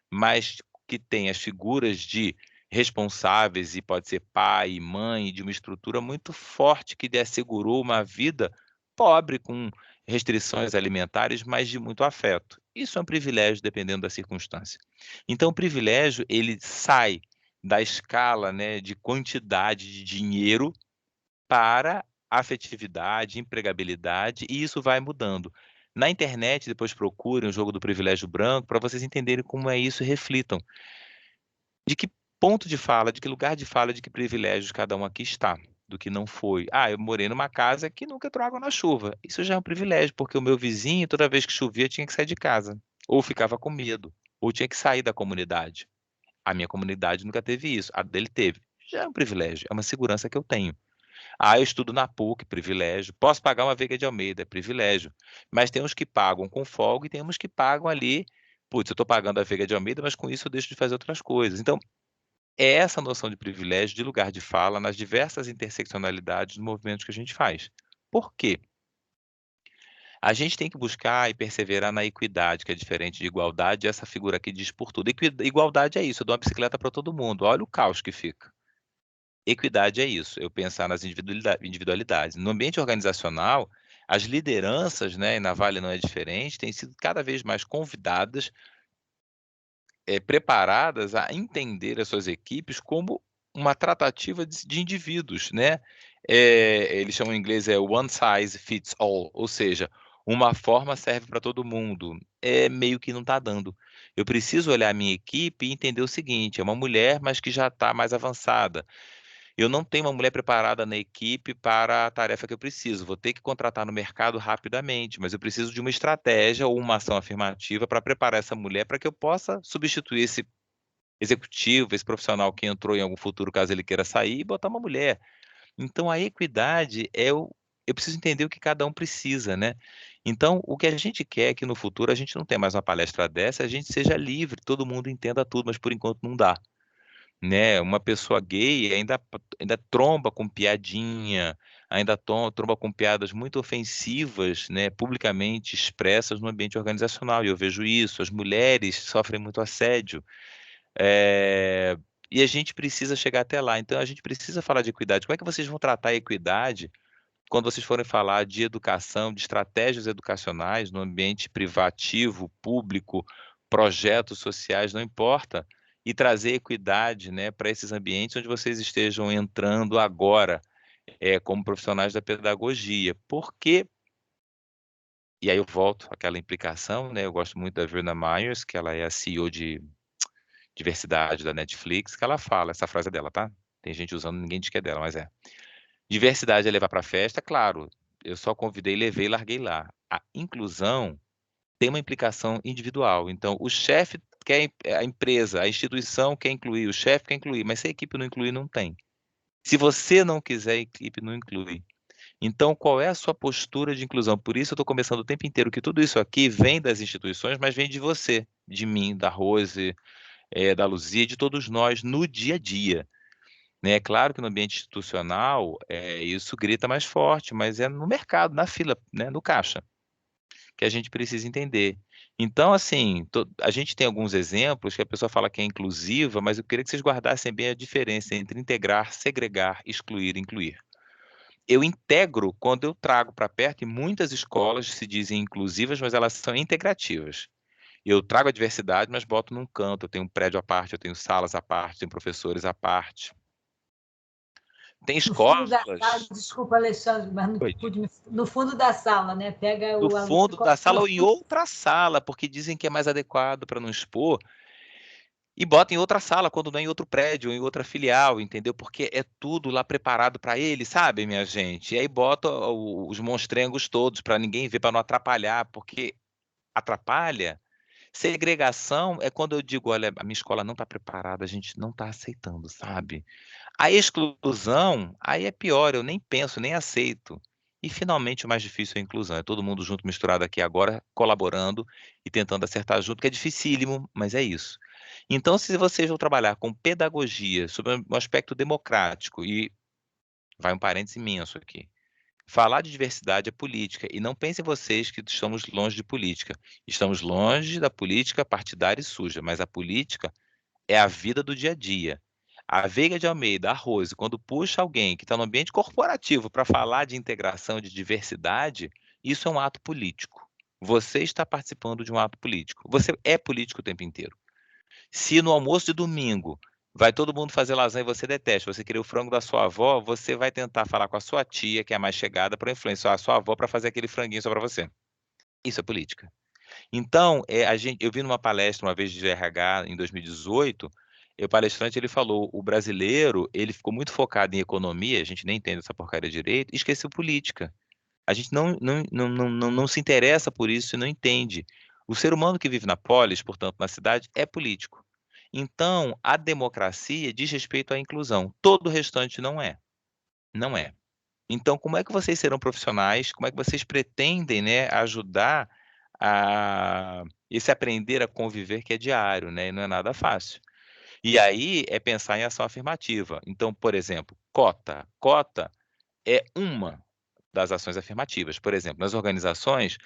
[SPEAKER 2] mas que tem as figuras de responsáveis, e pode ser pai e mãe, de uma estrutura muito forte que lhe assegurou uma vida pobre, com restrições alimentares, mas de muito afeto. Isso é um privilégio, dependendo da circunstância. Então, o privilégio, ele sai da escala, né, de quantidade de dinheiro para afetividade, empregabilidade, e isso vai mudando. Na internet, depois procurem o jogo do privilégio branco para vocês entenderem como é isso e reflitam. De que ponto de fala, de que lugar de fala, de que privilégios cada um aqui está, do que não foi. Ah, eu morei numa casa que nunca entrou água na chuva. Isso já é um privilégio, porque o meu vizinho, toda vez que chovia, tinha que sair de casa, ou ficava com medo, ou tinha que sair da comunidade. A minha comunidade nunca teve isso, a dele teve. Já é um privilégio, é uma segurança que eu tenho. Ah, eu estudo na PUC, privilégio. Posso pagar uma Veiga de Almeida, é privilégio. Mas tem uns que pagam com folga e tem uns que pagam ali. Putz, eu estou pagando a Veiga de Almeida, mas com isso eu deixo de fazer outras coisas. Então, é essa noção de privilégio, de lugar de fala, nas diversas interseccionalidades dos movimentos que a gente faz. Por quê? A gente tem que buscar e perseverar na equidade, que é diferente de igualdade, e essa figura aqui diz por tudo. Igualdade é isso, eu dou uma bicicleta para todo mundo. Olha o caos que fica. Equidade é isso, eu pensar nas individualidades. No ambiente organizacional, as lideranças, né, e na Vale não é diferente, têm sido cada vez mais convidadas, preparadas a entender as suas equipes como uma tratativa de indivíduos, né. Eles chamam em inglês one size fits all, ou seja, uma forma serve para todo mundo. Meio que não está dando. Eu preciso olhar a minha equipe e entender o seguinte: é uma mulher, mas que já está mais avançada. Eu não tenho uma mulher preparada na equipe para a tarefa que eu preciso, vou ter que contratar no mercado rapidamente, mas eu preciso de uma estratégia ou uma ação afirmativa para preparar essa mulher para que eu possa substituir esse executivo, esse profissional que entrou em algum futuro, caso ele queira sair, e botar uma mulher. Então a equidade eu preciso entender o que cada um precisa, né. Então o que a gente quer é que no futuro a gente não tenha mais uma palestra dessa, a gente seja livre, todo mundo entenda tudo, mas por enquanto não dá. Né, uma pessoa gay ainda tromba com piadinha, ainda tromba com piadas muito ofensivas, né, publicamente expressas no ambiente organizacional, e eu vejo isso. As mulheres sofrem muito assédio, eh, e a gente precisa chegar até lá. Então a gente precisa falar de equidade. Como é que vocês vão tratar a equidade quando vocês forem falar de educação, de estratégias educacionais no ambiente privativo, público, projetos sociais, não importa, e trazer equidade, né, para esses ambientes onde vocês estejam entrando agora, como profissionais da pedagogia. Porque e aí eu volto àquela implicação, né, eu gosto muito da Verna Myers, que ela é a CEO de diversidade da Netflix, que ela fala, essa frase é dela, tá? Tem gente usando, ninguém diz que é dela, mas é. Diversidade é levar para festa, claro, eu só convidei, levei e larguei lá. A inclusão tem uma implicação individual, então o chefe quer a empresa, a instituição quer incluir, o chefe quer incluir, mas se a equipe não incluir, não tem. Se você não quiser, a equipe não inclui. Então qual é a sua postura de inclusão? Por isso eu estou conversando o tempo inteiro que tudo isso aqui vem das instituições, mas vem de você, de mim, da Rose, da Luzia, de todos nós no dia a dia. Né, é claro que no ambiente institucional, isso grita mais forte, mas é no mercado, na fila, né, no caixa, que a gente precisa entender. Então, assim, a gente tem alguns exemplos que a pessoa fala que é inclusiva, mas eu queria que vocês guardassem bem a diferença entre integrar, segregar, excluir, incluir. Eu integro quando eu trago para perto, e muitas escolas se dizem inclusivas, mas elas são integrativas. Eu trago a diversidade, mas boto num canto, eu tenho um prédio à parte, eu tenho salas à parte, tenho professores à parte. Tem
[SPEAKER 1] No fundo da sala,
[SPEAKER 2] escolas.
[SPEAKER 1] desculpa, Alexandre, mas não
[SPEAKER 2] Oi.
[SPEAKER 1] pude no fundo da sala, né? Pega
[SPEAKER 2] No
[SPEAKER 1] o aluno e
[SPEAKER 2] fundo da
[SPEAKER 1] coloca
[SPEAKER 2] sala
[SPEAKER 1] no
[SPEAKER 2] ou em
[SPEAKER 1] fundo.
[SPEAKER 2] outra sala, porque dizem que é mais adequado para não expor, e bota em outra sala, quando não é em outro prédio ou em outra filial, entendeu? Porque é tudo lá preparado para ele, sabe, minha gente? E aí bota os monstrengos todos para ninguém ver, para não atrapalhar, porque atrapalha. Segregação é quando eu digo: "Olha, a minha escola não está preparada, a gente não está aceitando", sabe? A exclusão, aí é pior, eu nem penso, nem aceito. E, finalmente, o mais difícil é a inclusão. É todo mundo junto, misturado aqui agora, colaborando e tentando acertar junto, que é dificílimo, mas é isso. Então, se vocês vão trabalhar com pedagogia sobre um aspecto democrático, e vai um parênteses imenso aqui, falar de diversidade é política, e não pensem vocês que estamos longe de política. Estamos longe da política partidária e suja, mas a política é a vida do dia a dia. A Veiga de Almeida, a Rose, quando puxa alguém que está no ambiente corporativo para falar de integração, de diversidade, isso é um ato político. Você está participando de um ato político. Você é político o tempo inteiro. Se no almoço de domingo vai todo mundo fazer lasanha e você detesta, você queria o frango da sua avó, você vai tentar falar com a sua tia, que é a mais chegada, para influenciar a sua avó para fazer aquele franguinho só para você. Isso é política. Então, eu vi numa palestra uma vez de RH em 2018, o palestrante ele falou, o brasileiro ele ficou muito focado em economia, a gente nem entende essa porcaria direito, e esqueceu política. A gente não se interessa por isso e não entende. O ser humano que vive na polis, portanto, na cidade, é político. Então, a democracia diz respeito à inclusão. Todo o restante não é. Não é. Então, como é que vocês serão profissionais? Como é que vocês pretendem, né, ajudar a esse aprender a conviver que é diário, né, e não é nada fácil. E aí é pensar em ação afirmativa. Então, por exemplo, cota. Cota é uma das ações afirmativas. Por exemplo, nas organizações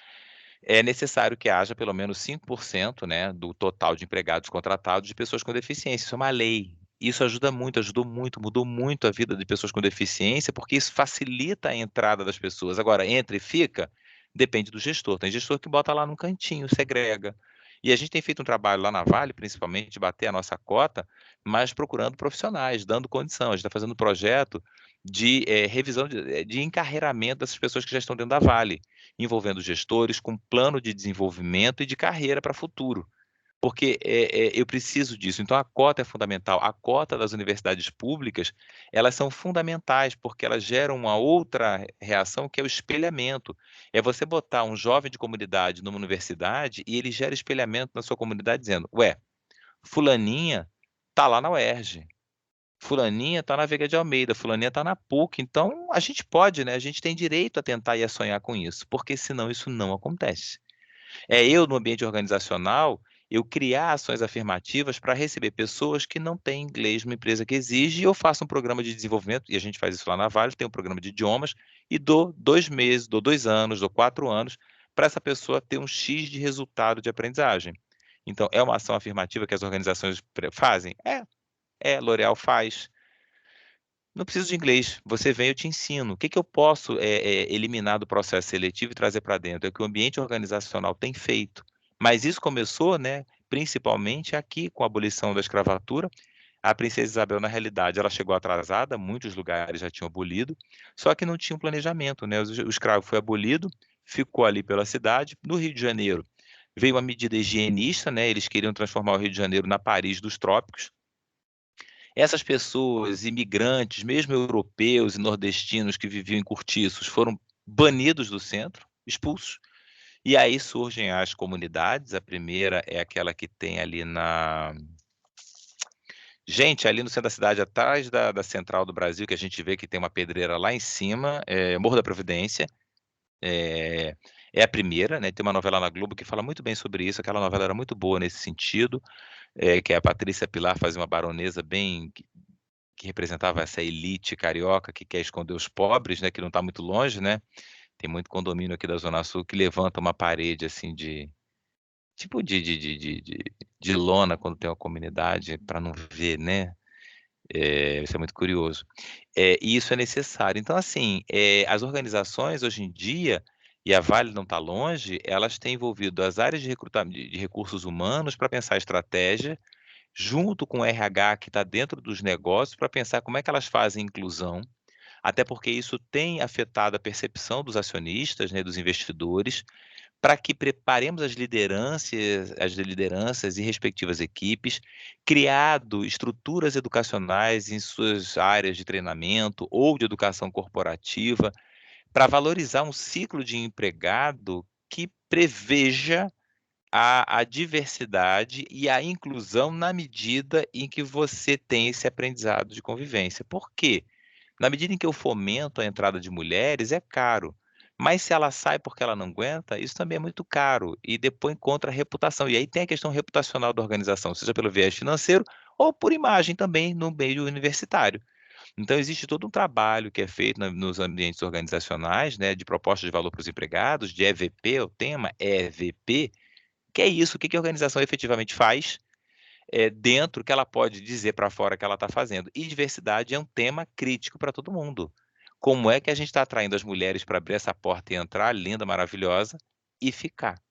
[SPEAKER 2] é necessário que haja pelo menos 5%, né, do total de empregados contratados de pessoas com deficiência. Isso é uma lei. Isso ajuda muito, ajudou muito, mudou muito a vida de pessoas com deficiência, porque isso facilita a entrada das pessoas. Agora, entra e fica, depende do gestor. Tem gestor que bota lá num cantinho, segrega. E a gente tem feito um trabalho lá na Vale, principalmente, de bater a nossa cota, mas procurando profissionais, dando condição. A gente está fazendo um projeto de revisão, de encarreiramento dessas pessoas que já estão dentro da Vale, envolvendo gestores com plano de desenvolvimento e de carreira para futuro. Porque eu preciso disso. Então, a cota é fundamental. A cota das universidades públicas, elas são fundamentais, porque elas geram uma outra reação, que é o espelhamento. É você botar um jovem de comunidade numa universidade e ele gera espelhamento na sua comunidade, dizendo: ué, fulaninha está lá na UERJ, fulaninha está na Veiga de Almeida, fulaninha está na PUC. Então, a gente pode, né? A gente tem direito a tentar e a sonhar com isso, porque senão isso não acontece. Eu, no ambiente organizacional, eu criar ações afirmativas para receber pessoas que não têm inglês numa empresa que exige, e eu faço um programa de desenvolvimento, e a gente faz isso lá na Vale, tem um programa de idiomas, e dou 2 meses, dou 2 anos, dou 4 anos, para essa pessoa ter um X de resultado de aprendizagem. Então, é uma ação afirmativa que as organizações fazem? L'Oréal faz. Não preciso de inglês, você vem, eu te ensino. O que que eu posso eliminar do processo seletivo e trazer para dentro? É o que o ambiente organizacional tem feito. Mas isso começou, né, principalmente aqui com a abolição da escravatura. A princesa Isabel, na realidade, ela chegou atrasada, muitos lugares já tinham abolido, só que não tinha um planejamento, né? O escravo foi abolido, ficou ali pela cidade. No Rio de Janeiro, veio uma medida higienista, né? Eles queriam transformar o Rio de Janeiro na Paris dos trópicos. Essas pessoas, imigrantes, mesmo europeus e nordestinos que viviam em cortiços, foram banidos do centro, expulsos. E aí surgem as comunidades. A primeira é aquela que tem ali Gente, ali no centro da cidade, atrás da Central do Brasil, que a gente vê que tem uma pedreira lá em cima, Morro da Providência. É a primeira, né? Tem uma novela na Globo que fala muito bem sobre isso. Aquela novela era muito boa nesse sentido, que a Patrícia Pilar fazia uma baronesa bem que representava essa elite carioca que quer esconder os pobres, né, que não está muito longe, né? Tem muito condomínio aqui da Zona Sul que levanta uma parede assim de tipo de lona quando tem uma comunidade para não ver, né? Isso é muito curioso. E isso é necessário. Então, assim, as organizações hoje em dia, e a Vale não está longe, elas têm envolvido as áreas de recrutamento de recursos humanos para pensar estratégia, junto com o RH que está dentro dos negócios, para pensar como é que elas fazem inclusão, até porque isso tem afetado a percepção dos acionistas, né, dos investidores, para que preparemos as lideranças e respectivas equipes, criado estruturas educacionais em suas áreas de treinamento ou de educação corporativa, para valorizar um ciclo de empregado que preveja a diversidade e a inclusão na medida em que você tem esse aprendizado de convivência. Por quê? Na medida em que eu fomento a entrada de mulheres, é caro. Mas se ela sai porque ela não aguenta, isso também é muito caro e depois contra a reputação. E aí tem a questão reputacional da organização, seja pelo viés financeiro ou por imagem também no meio universitário. Então existe todo um trabalho que é feito nos ambientes organizacionais, né, de proposta de valor para os empregados, de EVP, o tema EVP, que é isso, o que que a organização efetivamente faz, dentro que ela pode dizer para fora que ela está fazendo. E diversidade é um tema crítico para todo mundo. Como é que a gente está atraindo as mulheres para abrir essa porta e entrar, linda, maravilhosa, e ficar?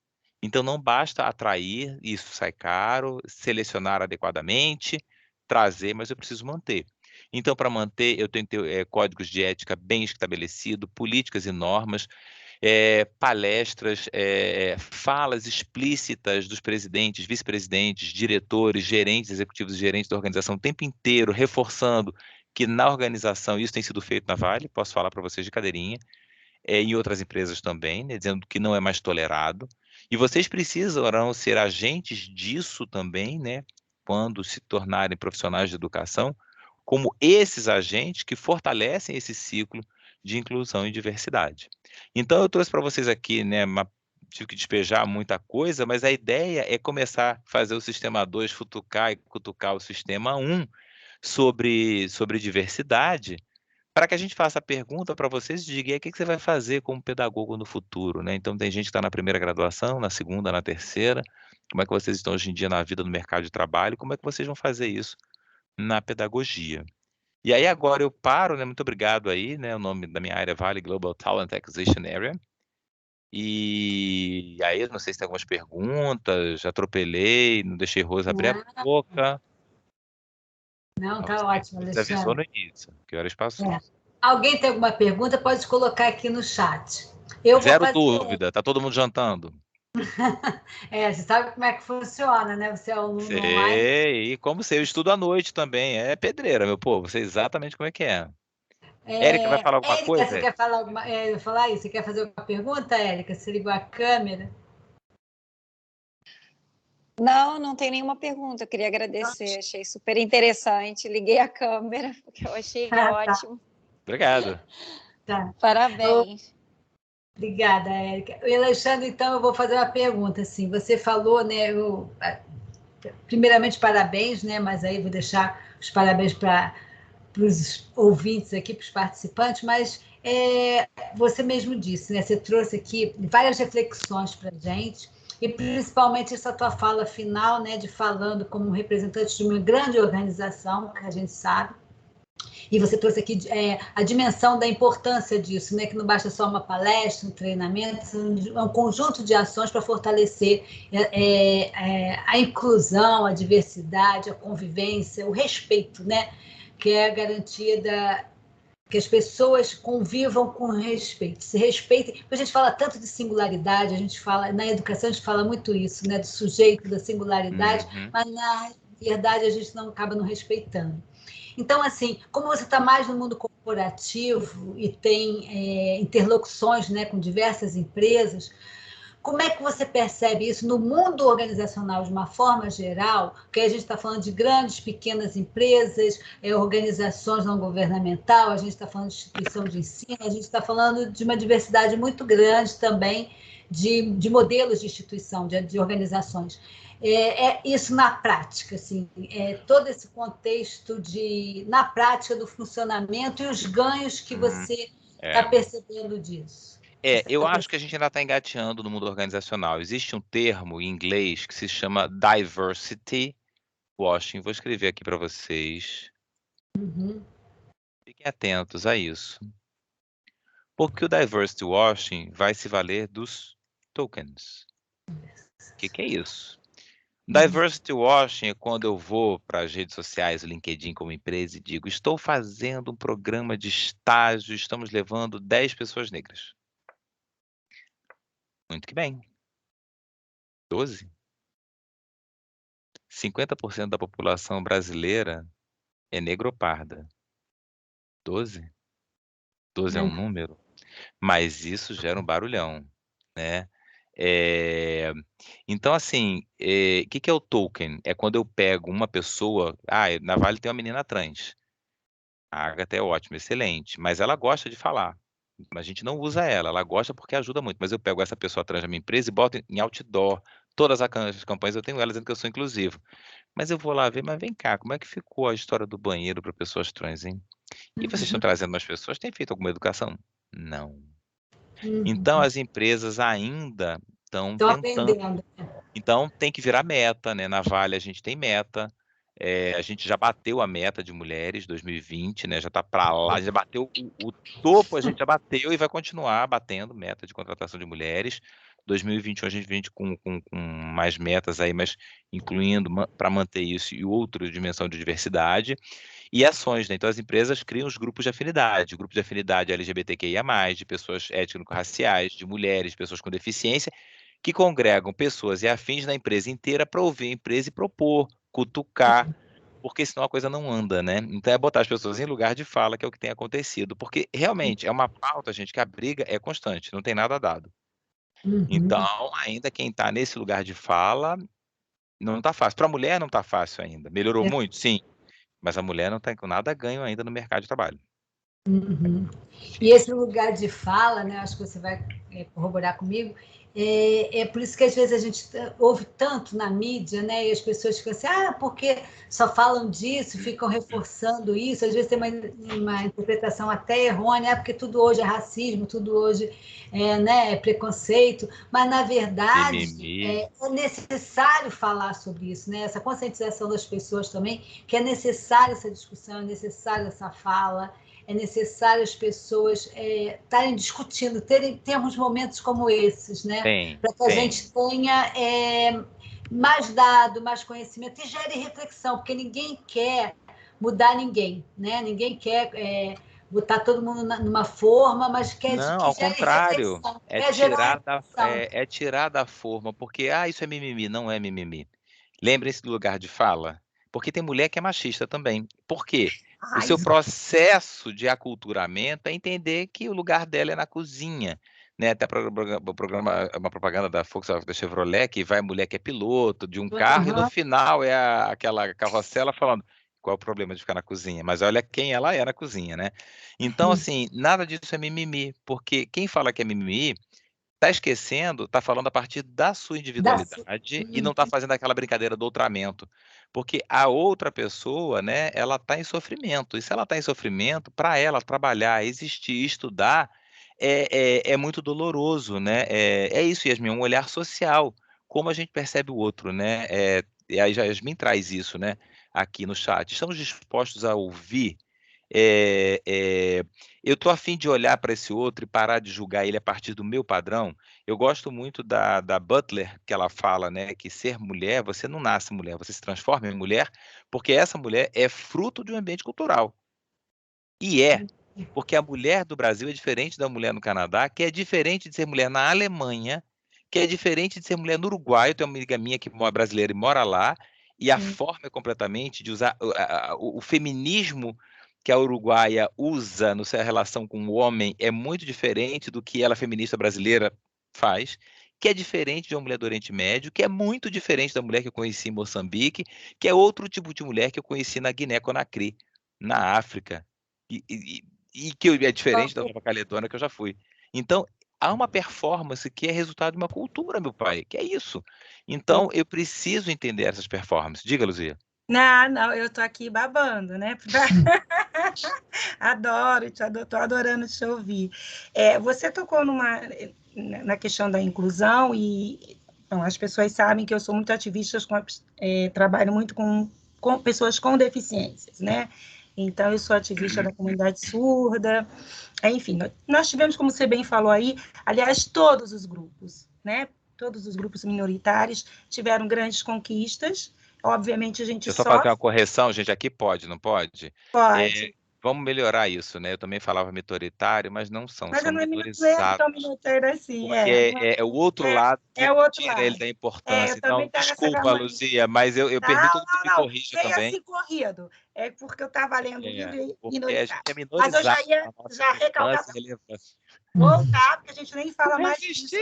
[SPEAKER 2] Então não basta atrair, isso sai caro, selecionar adequadamente, trazer, mas eu preciso manter. Então, para manter, eu tenho que ter códigos de ética bem estabelecido, políticas e normas, palestras, falas explícitas dos presidentes, vice-presidentes, diretores, gerentes, executivos e gerentes da organização o tempo inteiro, reforçando que na organização isso tem sido feito na Vale, posso falar para vocês de cadeirinha, em outras empresas também, né, dizendo que não é mais tolerado. E vocês precisarão ser agentes disso também, né, quando se tornarem profissionais de educação, como esses agentes que fortalecem esse ciclo de inclusão e diversidade. Então eu trouxe para vocês aqui, né, tive que despejar muita coisa, mas a ideia é começar a fazer o sistema 2 futucar e cutucar o sistema 1 sobre diversidade, para que a gente faça a pergunta para vocês e diga: "E aí, o que que você vai fazer como pedagogo no futuro?", né. Então tem gente que está na primeira graduação, na segunda, na terceira, como é que vocês estão hoje em dia na vida no mercado de trabalho, como é que vocês vão fazer isso na pedagogia. E aí agora eu paro, né, muito obrigado aí, né, o nome da minha área é Vale Global Talent Acquisition Area. E aí eu não sei se tem algumas perguntas, atropelei, não deixei Rosa abrir a
[SPEAKER 1] Não,
[SPEAKER 2] boca.
[SPEAKER 1] não,
[SPEAKER 2] Mas
[SPEAKER 1] tá ótimo,
[SPEAKER 2] você avisou
[SPEAKER 1] Alexandre.
[SPEAKER 2] no início, que horas passou.
[SPEAKER 1] É. Alguém tem alguma pergunta, pode colocar aqui no chat. Eu vou
[SPEAKER 2] Zero
[SPEAKER 1] fazer.
[SPEAKER 2] dúvida, tá todo mundo jantando?
[SPEAKER 1] Você sabe como é que funciona, né? Você é aluno online.
[SPEAKER 2] Sei, e como sei, eu estudo à noite também, é pedreira, meu povo, sei exatamente como é que é. Érica vai falar alguma
[SPEAKER 1] Érica,
[SPEAKER 2] coisa,
[SPEAKER 1] você
[SPEAKER 2] Érica?
[SPEAKER 1] quer falar falar isso? Você quer fazer alguma pergunta, Érica? Você ligou a câmera?
[SPEAKER 3] Não, não tem nenhuma pergunta. Eu queria agradecer, achei super interessante. Liguei a câmera, porque eu achei
[SPEAKER 1] Tá,
[SPEAKER 3] ótimo.
[SPEAKER 2] Obrigado.
[SPEAKER 1] tá.
[SPEAKER 3] Parabéns.
[SPEAKER 1] Obrigada, Érica. Alexandre, então eu vou fazer uma pergunta. Assim, você falou, né? Primeiramente, parabéns, né? Mas aí vou deixar os parabéns para os ouvintes aqui, para os participantes, mas você mesmo disse, né? Você trouxe aqui várias reflexões para a gente, e principalmente essa tua fala final, né? De falando como representante de uma grande organização, que a gente sabe, e você trouxe aqui a dimensão da importância disso, né? Que não basta só uma palestra, um treinamento, é um conjunto de ações para fortalecer a inclusão, a diversidade, a convivência, o respeito, né? Que é a garantia que as pessoas convivam com respeito, se respeitem. A gente fala tanto de singularidade, a gente fala, na educação a gente fala muito isso, né? Do sujeito, da singularidade, mas na verdade a gente não acaba não respeitando. Então, assim, como você está mais no mundo corporativo e tem interlocuções, né, com diversas empresas, como é que você percebe isso no mundo organizacional de uma forma geral? Porque a gente está falando de grandes, pequenas empresas, organizações não governamentais, a gente está falando de instituição de ensino, a gente está falando de uma diversidade muito grande também de modelos de instituição, de organizações. Isso na prática, assim, todo esse contexto na prática do funcionamento e os ganhos que você está percebendo disso.
[SPEAKER 2] Eu acho que a gente ainda está engateando no mundo organizacional. Existe um termo em inglês que se chama diversity washing. Vou escrever aqui para vocês. Fiquem atentos a isso. Porque o diversity washing vai se valer dos tokens. O que é isso? Diversity washing é quando eu vou para as redes sociais, o LinkedIn como empresa, e digo: estou fazendo um programa de estágio, estamos levando 10 pessoas negras. Muito que bem. 12? 50% da população brasileira é negro ou parda. 12? 12 é um número, mas isso gera um barulhão, né. Então assim, que é o token? É quando eu pego uma pessoa na Vale tem uma menina trans. A Agatha é ótima, excelente, mas ela gosta de falar. A gente não usa ela, ela gosta porque ajuda muito, mas eu pego essa pessoa trans na minha empresa e boto em outdoor. Todas as campanhas eu tenho elas dizendo que eu sou inclusivo. Mas eu vou lá ver, mas vem cá, como é que ficou a história do banheiro para pessoas trans, hein? E vocês estão trazendo mais pessoas? Tem feito alguma educação? Não. Então as empresas ainda estão
[SPEAKER 1] Estão
[SPEAKER 2] tentando.
[SPEAKER 1] aprendendo.
[SPEAKER 2] Então tem que virar meta, né? Na Vale a gente tem meta. A gente já bateu a meta de mulheres 2020, né? Já está para lá, já bateu o topo, a gente já bateu e vai continuar batendo meta de contratação de mulheres. 2021 a gente vem com mais metas aí, mas incluindo para manter isso e outra dimensão de diversidade e ações, né? Então as empresas criam os grupos de afinidade LGBTQIA+, de pessoas étnico-raciais, de mulheres, de pessoas com deficiência, que congregam pessoas e afins na empresa inteira para ouvir a empresa e propor, cutucar, porque senão a coisa não anda, né? Então é botar as pessoas em lugar de fala, que é o que tem acontecido, porque realmente é uma pauta, gente, que a briga é constante, não tem nada dado. Então, ainda quem está nesse lugar de fala, não está fácil. Para a mulher não está fácil ainda. Melhorou muito? Sim. Mas a mulher não está com nada ganho ainda no mercado de trabalho.
[SPEAKER 1] E esse lugar de fala, né, acho que você vai corroborar comigo, é por isso que às vezes a gente ouve tanto na mídia, né, e as pessoas ficam assim, porque só falam disso, ficam reforçando isso, às vezes tem uma interpretação até errônea, porque tudo hoje é racismo, tudo hoje é preconceito, mas na verdade é necessário falar sobre isso, né, essa conscientização das pessoas também, que é necessária essa discussão, é necessária essa fala, é necessário as pessoas estarem discutindo, termos momentos como esses, né? Para que a gente tenha mais dado, mais conhecimento e gere reflexão, porque ninguém quer mudar ninguém, né? Ninguém quer botar todo mundo numa forma, mas quer
[SPEAKER 2] Não,
[SPEAKER 1] que
[SPEAKER 2] ao
[SPEAKER 1] gere
[SPEAKER 2] contrário,
[SPEAKER 1] reflexão.
[SPEAKER 2] é tirar da forma, porque isso é mimimi, não é mimimi. Lembrem-se do lugar de fala, porque tem mulher que é machista também. Por quê? O seu processo de aculturamento é entender que o lugar dela é na cozinha, né? Até uma propaganda da Volkswagen, da Chevrolet, que vai mulher que é piloto de um carro e no final é aquela carrossela falando qual é o problema de ficar na cozinha, mas olha quem ela é na cozinha, né? Então, assim, nada disso é mimimi, porque quem fala que é mimimi está esquecendo, está falando a partir da sua individualidade e não está fazendo aquela brincadeira do outramento. Porque a outra pessoa, né, ela está em sofrimento. E se ela está em sofrimento, para ela trabalhar, existir, estudar, é muito doloroso, né? É isso, Yasmin, um olhar social. Como a gente percebe o outro, né? E aí a Yasmin traz isso, né, aqui no chat. Estamos dispostos a ouvir eu estou a fim de olhar para esse outro e parar de julgar ele a partir do meu padrão. Eu gosto muito da Butler, que ela fala, né, que ser mulher, você não nasce mulher, você se transforma em mulher, porque essa mulher é fruto de um ambiente cultural. E porque a mulher do Brasil é diferente da mulher no Canadá, que é diferente de ser mulher na Alemanha, que é diferente de ser mulher no Uruguai. Eu tenho uma amiga minha que é brasileira e mora lá, e a forma é completamente de usar o feminismo que a uruguaia usa na sua relação com o homem é muito diferente do que ela, feminista brasileira, faz, que é diferente de uma mulher do Oriente Médio, que é muito diferente da mulher que eu conheci em Moçambique, que é outro tipo de mulher que eu conheci na Guiné-Conakry, na África, e que é diferente da Nova Caledônia que eu já fui. Então, há uma performance que é resultado de uma cultura, meu pai, que é isso. Então, eu preciso entender essas performances. Diga, Luzia.
[SPEAKER 4] Não, eu estou aqui babando, né? Adoro, estou adorando te ouvir. Você tocou na questão da inclusão e as pessoas sabem que eu sou muito ativista, trabalho muito com pessoas com deficiências, né? Então, eu sou ativista da comunidade surda, enfim, nós tivemos, como você bem falou aí, aliás, todos os grupos, né? Todos os grupos minoritários tiveram grandes conquistas. Obviamente, a gente
[SPEAKER 2] Deixa eu só fazer uma correção, gente, aqui pode, não pode?
[SPEAKER 4] Pode.
[SPEAKER 2] Vamos melhorar isso, né? Eu também falava minoritário, mas não são,
[SPEAKER 4] mas
[SPEAKER 2] são
[SPEAKER 4] não é
[SPEAKER 2] minorizados.
[SPEAKER 4] tão minoritário assim,
[SPEAKER 2] é o outro lado que
[SPEAKER 4] o outro
[SPEAKER 2] tira
[SPEAKER 4] lado.
[SPEAKER 2] ele da importância.
[SPEAKER 4] Eu também
[SPEAKER 2] Então, desculpa, Luzia, mas eu permito que você me corrija
[SPEAKER 4] Venha
[SPEAKER 2] também.
[SPEAKER 4] assim corrido. É porque eu estava lendo o livro
[SPEAKER 2] Porque
[SPEAKER 4] minoritário.
[SPEAKER 2] a gente é minorizado.
[SPEAKER 4] Mas eu já ia recalcar. Voltar, porque a gente nem fala mais disso.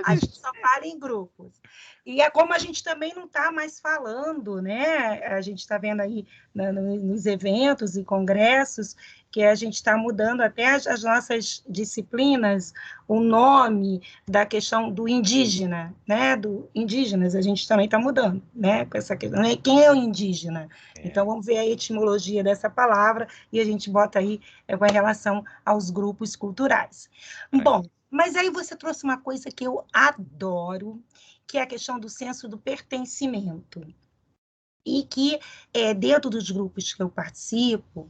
[SPEAKER 4] A gente só fala em grupos. E é como a gente também não está mais falando, né? A gente está vendo aí nos eventos e congressos que a gente está mudando até as nossas disciplinas, o nome da questão do indígena, né? Do indígenas, a gente também está mudando, né? Com essa questão, né? Quem é o indígena? Então, vamos ver a etimologia dessa palavra e a gente bota aí com relação aos grupos culturais. Bom, mas aí você trouxe uma coisa que eu adoro, que é a questão do senso do pertencimento. E que, dentro dos grupos que eu participo,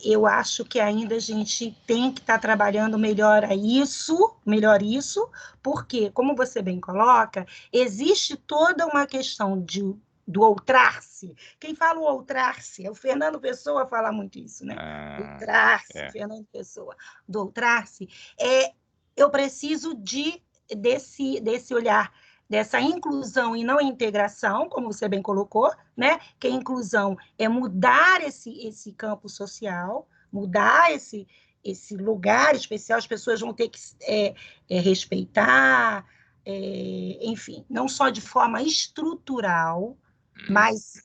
[SPEAKER 4] eu acho que ainda a gente tem que estar trabalhando melhor isso, porque, como você bem coloca, existe toda uma questão do outrar-se. Quem fala o outrar-se, o Fernando Pessoa fala muito isso, né? Outrar-se, Fernando Pessoa, do outrar-se. Eu preciso desse olhar, dessa inclusão e não integração, como você bem colocou, né? Que a inclusão é mudar esse campo social, mudar esse lugar especial, as pessoas vão ter que respeitar, enfim, não só de forma estrutural, mas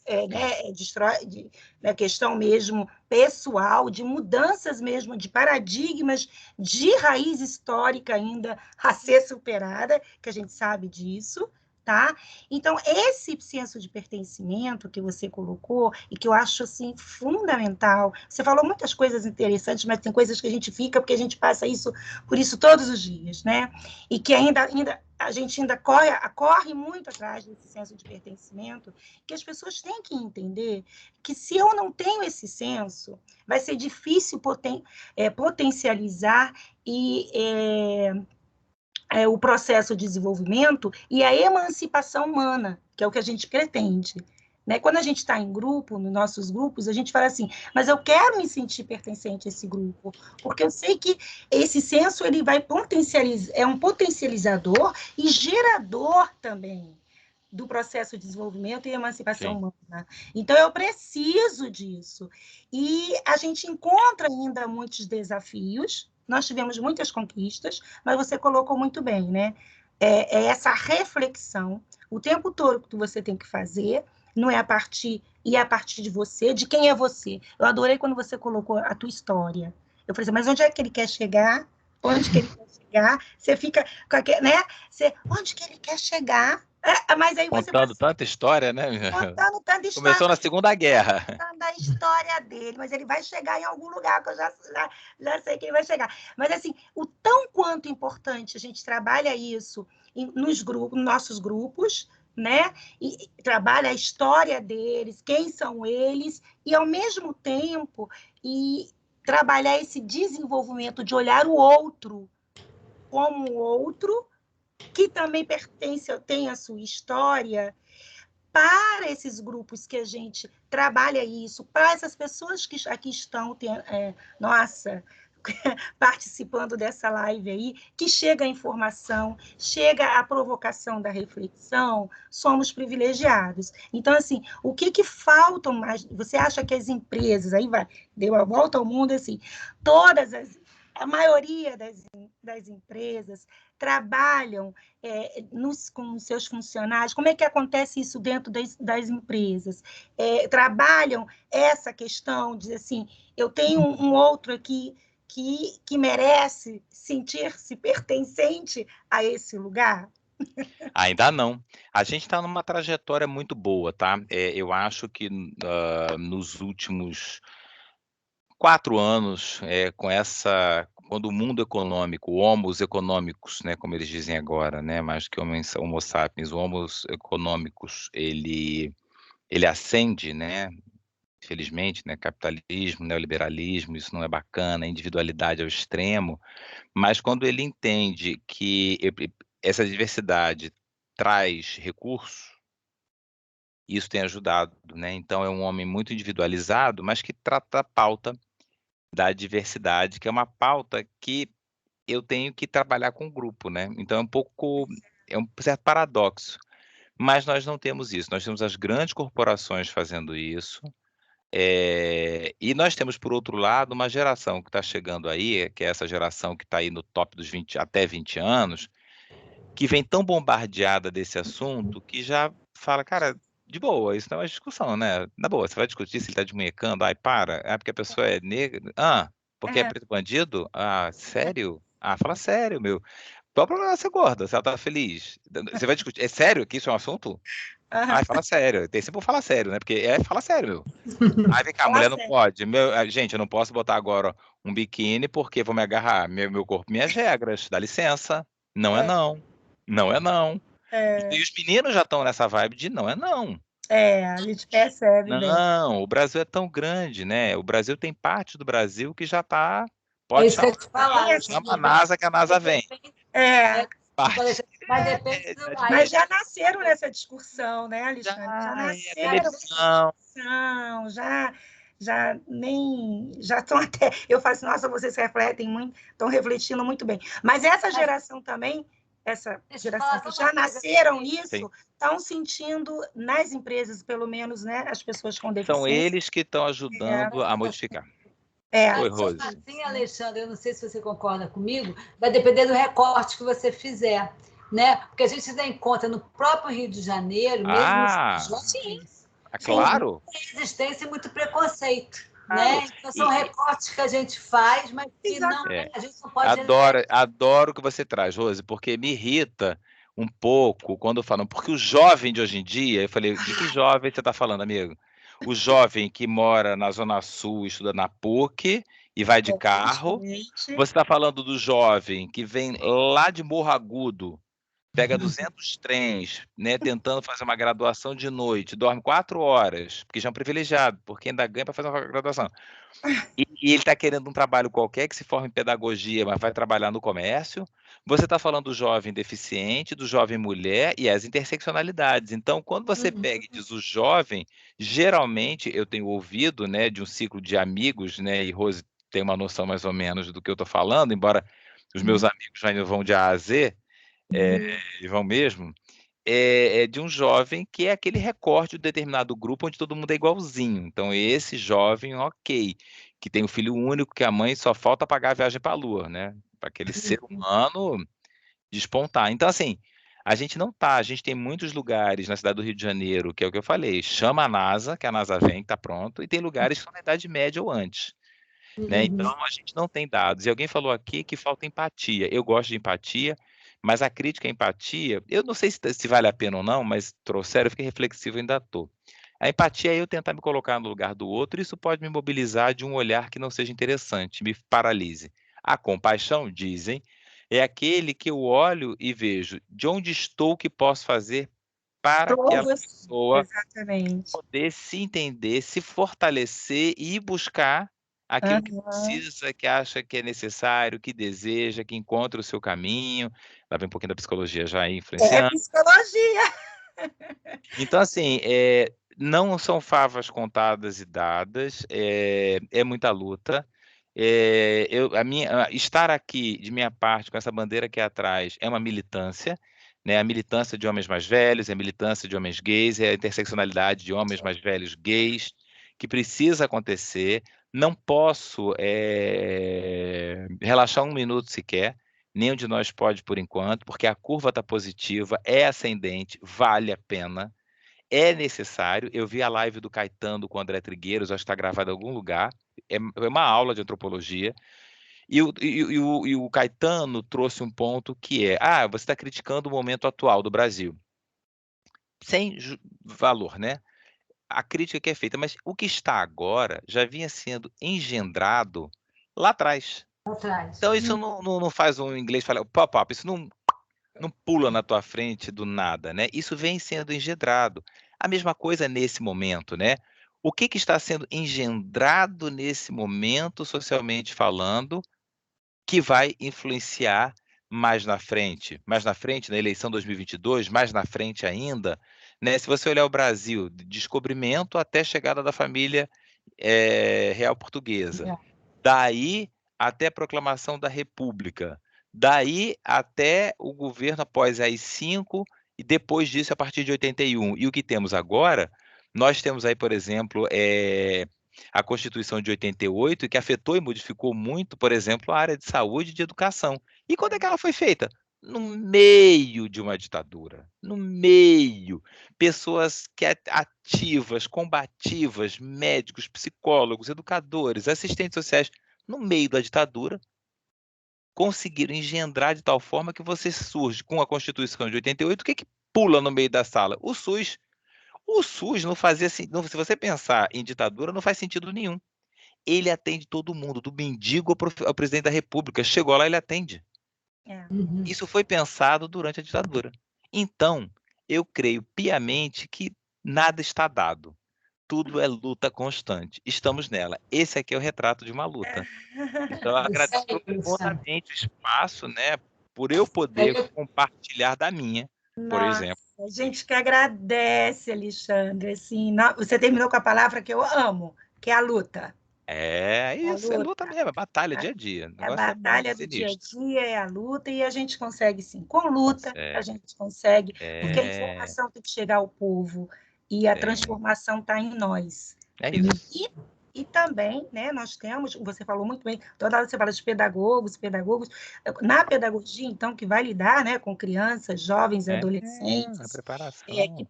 [SPEAKER 4] na questão mesmo pessoal, de mudanças mesmo, de paradigmas, de raiz histórica ainda a ser superada, que a gente sabe disso, tá? Então, esse senso de pertencimento que você colocou, e que eu acho, assim, fundamental, você falou muitas coisas interessantes, mas tem coisas que a gente fica, porque a gente passa por isso todos os dias, né? E que ainda a gente ainda corre muito atrás desse senso de pertencimento, que as pessoas têm que entender que se eu não tenho esse senso, vai ser difícil potencializar o processo de desenvolvimento e a emancipação humana, que é o que a gente pretende. Né? Quando a gente está em grupo, nos nossos grupos, a gente fala assim, mas eu quero me sentir pertencente a esse grupo, porque eu sei que esse senso ele vai é um potencializador e gerador também do processo de desenvolvimento e emancipação humana. Então, eu preciso disso. E a gente encontra ainda muitos desafios, nós tivemos muitas conquistas, mas você colocou muito bem, né? É essa reflexão, o tempo todo que você tem que fazer, não é a partir de você, de quem é você. Eu adorei quando você colocou a tua história. Eu falei assim, mas onde é que ele quer chegar? Onde que ele quer chegar? Você fica com aquele, né? Onde que ele quer chegar? Mas aí você
[SPEAKER 2] contando tanta história, né?
[SPEAKER 4] Contando tanta história.
[SPEAKER 2] Começou na Segunda Guerra.
[SPEAKER 4] Contando a história dele, mas ele vai chegar em algum lugar, que eu já sei que ele vai chegar. Mas, assim, o tão quanto importante a gente trabalha isso nos nossos grupos, né? E trabalha a história deles, quem são eles, e, ao mesmo tempo, trabalhar esse desenvolvimento de olhar o outro como o outro, que também tem a sua história, para esses grupos que a gente trabalha isso, para essas pessoas que aqui estão, participando dessa live aí, que chega a informação, chega a provocação da reflexão, somos privilegiados. Então, assim, o que faltam mais? Você acha que as empresas, aí deu a volta ao mundo, assim, a maioria das empresas trabalham com seus funcionários. Como é que acontece isso dentro das empresas? Trabalham essa questão de, assim, eu tenho um outro aqui que merece sentir-se pertencente a esse lugar?
[SPEAKER 2] Ainda não. A gente está numa trajetória muito boa, tá? Eu acho que nos últimos 4 anos, quando o mundo econômico, o homos econômicos, né, como eles dizem agora, né, mais que homo sapiens, o homos econômicos, ele ascende, né, infelizmente, né, capitalismo, neoliberalismo, isso não é bacana, individualidade ao extremo, mas quando ele entende que essa diversidade traz recurso, isso tem ajudado, né? Então é um homem muito individualizado, mas que trata a pauta da diversidade, que é uma pauta que eu tenho que trabalhar com o grupo, né? Então é um certo paradoxo, mas nós não temos isso. Nós temos as grandes corporações fazendo isso, e nós temos, por outro lado, uma geração que está chegando aí, que é essa geração que está aí no top dos 20 até 20 anos, que vem tão bombardeada desse assunto que já fala, cara, de boa, isso não é uma discussão, né? Na boa, você vai discutir se ele tá desmunhecando, ai, para, é porque a pessoa é negra, porque é preto bandido? Ah, sério? Ah, fala sério, meu. Qual o problema de ser gorda, se ela tá feliz? Você vai discutir, é sério que isso é um assunto? Ai, fala sério, tem sempre um fala sério, né? Porque fala sério, meu. Aí vem cá, a
[SPEAKER 4] Fala
[SPEAKER 2] mulher não
[SPEAKER 4] sério.
[SPEAKER 2] pode. Gente, eu não posso botar agora um biquíni porque vou me agarrar. Meu corpo, minhas regras. Dá licença. Não é não. Não é não. E os meninos já estão nessa vibe de não é não.
[SPEAKER 4] A gente percebe bem.
[SPEAKER 2] Não, o Brasil é tão grande, né? O Brasil tem parte do Brasil que já tá.
[SPEAKER 1] É
[SPEAKER 2] Pode
[SPEAKER 1] isso que eu
[SPEAKER 2] chamar.
[SPEAKER 1] ia te falar.
[SPEAKER 2] Chama a NASA que a NASA vem. Parte.
[SPEAKER 1] Mas depende do
[SPEAKER 4] Mas já nasceram nessa discussão, né, Alexandre? Já nasceram
[SPEAKER 2] televisão.
[SPEAKER 4] nessa discussão, já estão até. Eu falo assim, nossa, vocês refletem muito, estão refletindo muito bem. Mas essa geração também, essa geração que já nasceram nisso, estão sentindo nas empresas, pelo menos, né, as pessoas com deficiência.
[SPEAKER 2] São eles que estão ajudando a modificar.
[SPEAKER 1] Oi, Rose. Assim, Alexandre, eu não sei se você concorda comigo, vai depender do recorte que você fizer, né? Porque a gente dá em conta no próprio Rio de Janeiro, mesmo os jovens,
[SPEAKER 2] claro.
[SPEAKER 1] Tem resistência e muito preconceito, né? Então, são recortes que a gente faz, mas que não, a gente não pode...
[SPEAKER 2] Adoro o que você traz, Rose, porque me irrita um pouco quando falam, porque o jovem de hoje em dia, eu falei, de que jovem você está falando, amigo? O jovem que mora na Zona Sul, estuda na PUC e vai de carro. Você está falando do jovem que vem lá de Morro Agudo, pega 200 trens, né, tentando fazer uma graduação de noite, dorme 4 horas, porque já é um privilegiado, porque ainda ganha para fazer uma graduação. E ele está querendo um trabalho qualquer que se forme em pedagogia, mas vai trabalhar no comércio. Você está falando do jovem deficiente, do jovem mulher e as interseccionalidades. Então, quando você pega e diz o jovem, geralmente eu tenho ouvido, né, de um ciclo de amigos, né, e Rose tem uma noção mais ou menos do que eu estou falando, embora os meus amigos já vão de A a Z, e vão mesmo, de um jovem que é aquele recorte de determinado grupo onde todo mundo é igualzinho. Então, esse jovem, ok, que tem um filho único, que a mãe só falta pagar a viagem para a Lua, né? Para aquele ser humano despontar. Então, assim, a gente tem muitos lugares na cidade do Rio de Janeiro, que é o que eu falei, chama a NASA, que a NASA vem, está pronto, e tem lugares que são na Idade Média ou antes. Né? Então, a gente não tem dados. E alguém falou aqui que falta empatia. Eu gosto de empatia, mas a crítica à empatia, eu não sei se vale a pena ou não, mas trouxeram, eu fiquei reflexivo, ainda estou. A empatia é eu tentar me colocar no lugar do outro, isso pode me mobilizar de um olhar que não seja interessante, me paralise. A compaixão, dizem, é aquele que eu olho e vejo de onde estou, que posso fazer para que a pessoa poder se entender, se fortalecer e buscar aquilo que precisa, que acha que é necessário, que deseja, que encontra o seu caminho. Lá vem um pouquinho da psicologia já aí influenciando.
[SPEAKER 4] É psicologia!
[SPEAKER 2] Então, assim, não são favas contadas e dadas, é muita luta. Estar aqui, de minha parte, com essa bandeira aqui atrás, é uma militância, né? A militância de homens mais velhos, a militância de homens gays, é a interseccionalidade de homens mais velhos gays, que precisa acontecer. Não posso relaxar um minuto sequer, nenhum de nós pode por enquanto, porque a curva está positiva, é ascendente, vale a pena, é necessário. Eu vi a live do Caetano com o André Trigueiros, acho que está gravada em algum lugar, é uma aula de antropologia, e o Caetano trouxe um ponto que você está criticando o momento atual do Brasil. Sem valor, né? A crítica que é feita, mas o que está agora já vinha sendo engendrado lá atrás. Então, isso não faz um inglês falar pop-up, isso não pula na tua frente do nada, né? Isso vem sendo engendrado. A mesma coisa nesse momento, né? O que está sendo engendrado nesse momento, socialmente falando, que vai influenciar mais na frente, na eleição 2022, mais na frente ainda, né? Se você olhar o Brasil, de descobrimento até a chegada da família real portuguesa, daí até a proclamação da República, daí até o governo após as 5 e depois disso a partir de 81. E o que temos agora, nós temos aí, por exemplo, a Constituição de 88, que afetou e modificou muito, por exemplo, a área de saúde e de educação. E quando é que ela foi feita? no meio de uma ditadura, no meio, pessoas ativas, combativas, médicos, psicólogos, educadores, assistentes sociais, no meio da ditadura, conseguiram engendrar de tal forma que você surge com a Constituição de 88, o que pula no meio da sala? O SUS. O SUS não fazia se você pensar em ditadura, não faz sentido nenhum. Ele atende todo mundo, do mendigo ao presidente da República. Chegou lá, ele atende. Isso foi pensado durante a ditadura. Então, eu creio piamente que nada está dado. Tudo é luta constante. Estamos nela. Esse aqui é o retrato de uma luta. Então, eu agradeço profundamente o espaço, né, por eu poder compartilhar da minha, por exemplo.
[SPEAKER 4] A gente que agradece, Alexandre. Assim, você terminou com a palavra que eu amo, que é a luta.
[SPEAKER 2] É isso, é luta mesmo, é batalha dia a dia.
[SPEAKER 4] A batalha do dia a dia é a luta, e a gente consegue, sim. Com luta, a gente consegue, porque a informação tem que chegar ao povo, e a transformação está em nós.
[SPEAKER 2] É isso.
[SPEAKER 4] E também, né, nós temos, você falou muito bem, toda hora você fala de pedagogos, na pedagogia, então, que vai lidar, né, com crianças, jovens, adolescentes,
[SPEAKER 2] a preparação.
[SPEAKER 4] que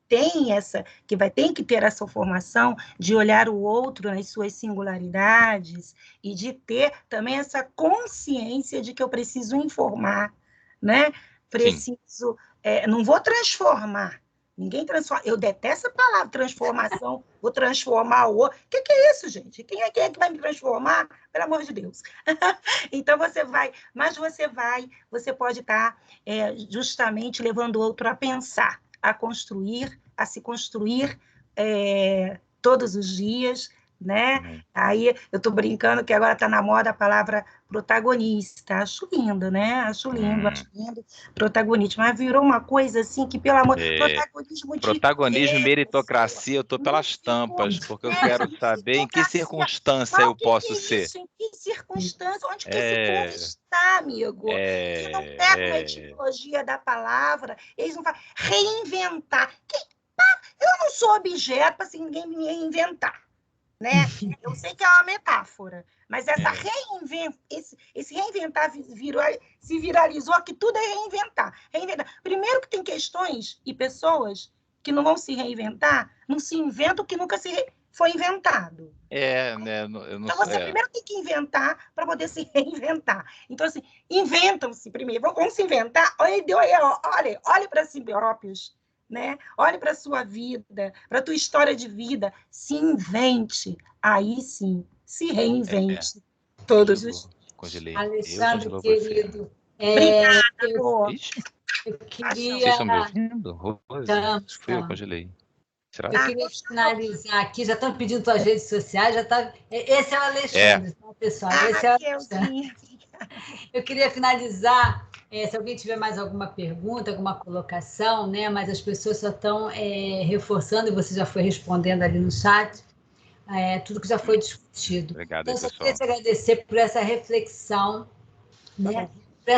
[SPEAKER 4] tem que ter essa formação de olhar o outro nas suas singularidades e de ter também essa consciência de que eu preciso informar, né? Preciso, não vou transformar. Ninguém transforma. Eu detesto a palavra transformação, vou transformar o outro. O que é isso, gente? Quem é que vai me transformar? Pelo amor de Deus. Então, você pode estar justamente levando o outro a pensar, a construir, a se construir todos os dias, né? Aí eu estou brincando que agora está na moda a palavra protagonista. Acho lindo, né? Acho lindo. Protagonismo. Mas virou uma coisa assim que, pelo amor...
[SPEAKER 2] Protagonismo, meritocracia, eu estou pelas tampas, porque eu quero saber em que circunstância eu posso ser.
[SPEAKER 4] Em que circunstância? Onde que esse povo está, amigo? Que não pega a etimologia da palavra, eles não falam reinventar. Eu não sou objeto para ninguém me reinventar. Né? Eu sei que é uma metáfora, mas esse reinventar se viralizou, que tudo é reinventar. Primeiro que tem questões e pessoas que não vão se reinventar, não se inventam o que nunca foi inventado.
[SPEAKER 2] Então,
[SPEAKER 4] você primeiro tem que inventar para poder se reinventar. Então, assim, inventam-se primeiro. Vamos se inventar. Olhe para si próprios. Né? Olhe para a sua vida, para a tua história de vida, se invente, aí sim, se reinvente todos os
[SPEAKER 2] dias.
[SPEAKER 1] Alexandre, querido,
[SPEAKER 4] obrigada,
[SPEAKER 1] eu queria...
[SPEAKER 2] Vocês estão me ouvindo? Rose? Fui eu que congelei. Será?
[SPEAKER 1] Eu queria finalizar aqui, já estão pedindo suas redes sociais, já tá... Esse é o Alexandre, tá, pessoal? Esse é o Alexandre. Eu queria finalizar, se alguém tiver mais alguma pergunta, alguma colocação, né? Mas as pessoas só estão reforçando, e você já foi respondendo ali no chat, tudo que já foi discutido.
[SPEAKER 2] Obrigado,
[SPEAKER 1] então,
[SPEAKER 2] pessoal.
[SPEAKER 1] só queria te agradecer por essa reflexão, né?
[SPEAKER 2] Se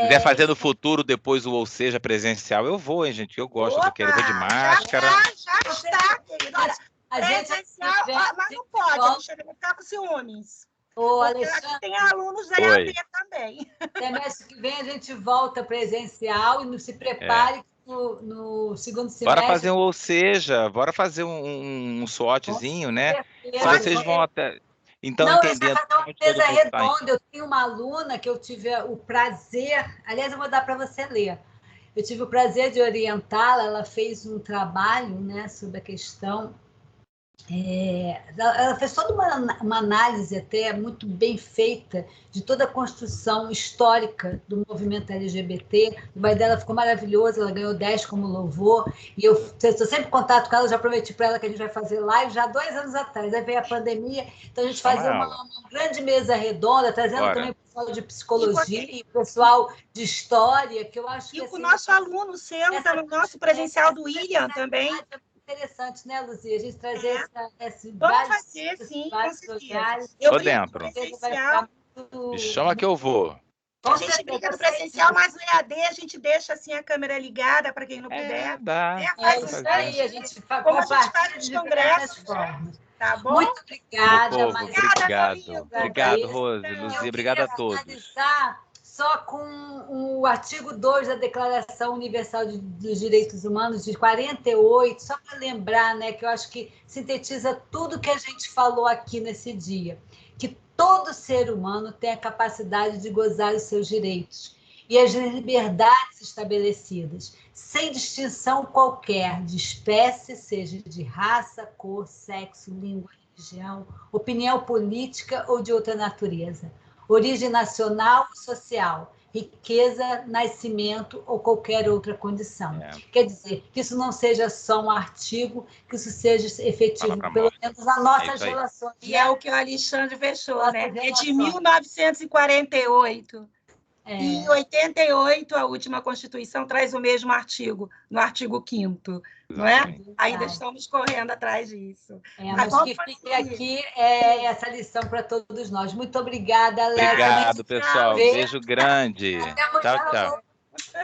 [SPEAKER 2] quiser fazer no futuro, depois ou seja, presencial, eu vou, hein, gente? Eu gosto, eu vou de máscara.
[SPEAKER 4] Já está, querido. Olha, presencial, mas não pode, Alexandre, vai ficar com ciúmes.
[SPEAKER 1] Ô, Alexandre,
[SPEAKER 4] tem alunos da EAD também.
[SPEAKER 1] Semestre que vem a gente volta presencial e se prepare no segundo semestre.
[SPEAKER 2] Bora fazer ou seja, bora fazer um SWOTzinho, né? Se vocês vão até... Então,
[SPEAKER 1] não,
[SPEAKER 2] entendendo...
[SPEAKER 1] eu uma mesa redonda. Eu tenho uma aluna que eu tive o prazer... Aliás, eu vou dar para você ler. Eu tive o prazer de orientá-la. Ela fez um trabalho, né, sobre a questão... ela fez toda uma análise até muito bem feita de toda a construção histórica do movimento LGBT. O pai dela ficou maravilhoso, ela ganhou 10 como louvor, e eu estou sempre em contato com ela, já prometi para ela que a gente vai fazer live já 2 anos atrás, aí veio a pandemia, então a gente fazia uma grande mesa redonda, trazendo também o pessoal de psicologia e o pessoal de história, que eu acho que...
[SPEAKER 4] E o nosso aluno seu, no nosso presencial do William também.
[SPEAKER 1] Interessante, né, Luzia? A gente trazer esse
[SPEAKER 4] vamos fazer, sim, com certeza.
[SPEAKER 2] Tô dentro. Me chama que eu vou.
[SPEAKER 4] A gente brinca no presencial, mas no EAD a gente deixa assim a câmera ligada para quem não puder.
[SPEAKER 2] Dá.
[SPEAKER 1] Isso aí, a gente compartilha de diversas formas.
[SPEAKER 4] Tá bom?
[SPEAKER 1] Muito obrigada.
[SPEAKER 2] Obrigado, Rose, Luzia, obrigada a todos.
[SPEAKER 1] só com o artigo 2 da Declaração Universal dos Direitos Humanos, de 48, só para lembrar, né, que eu acho que sintetiza tudo que a gente falou aqui nesse dia, que todo ser humano tem a capacidade de gozar os seus direitos e as liberdades estabelecidas, sem distinção qualquer de espécie, seja de raça, cor, sexo, língua, religião, opinião política ou de outra natureza, origem nacional ou social, riqueza, nascimento ou qualquer outra condição. Quer dizer, que isso não seja só um artigo, que isso seja efetivo, pelo menos nas nossas relações.
[SPEAKER 4] E é o que o Alexandre fechou, né? É de 1948. Em 88, a última Constituição traz o mesmo artigo, no artigo 5º, não é? Ainda estamos correndo atrás disso.
[SPEAKER 1] Mas que fique aqui essa lição para todos nós. Muito obrigada, Léo.
[SPEAKER 2] Obrigado, pessoal. Beijo grande. Tchau, tchau.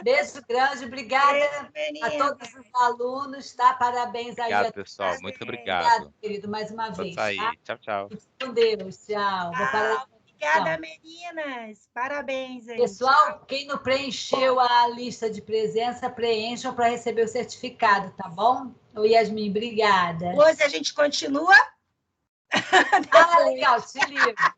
[SPEAKER 1] Beijo grande, obrigada a todos os alunos, tá? Parabéns aí.
[SPEAKER 2] Obrigado, pessoal. Muito obrigado.
[SPEAKER 1] Querido, mais uma vez.
[SPEAKER 2] Vou sair.
[SPEAKER 1] Tá?
[SPEAKER 2] Tchau, tchau.
[SPEAKER 1] Com Deus, tchau. Vou parar.
[SPEAKER 4] Obrigada, meninas. Parabéns, gente.
[SPEAKER 1] Pessoal, quem não preencheu a lista de presença, preencham para receber o certificado, tá bom? Ô, Yasmin, obrigada.
[SPEAKER 4] Hoje a gente continua?
[SPEAKER 1] Legal, te ligo.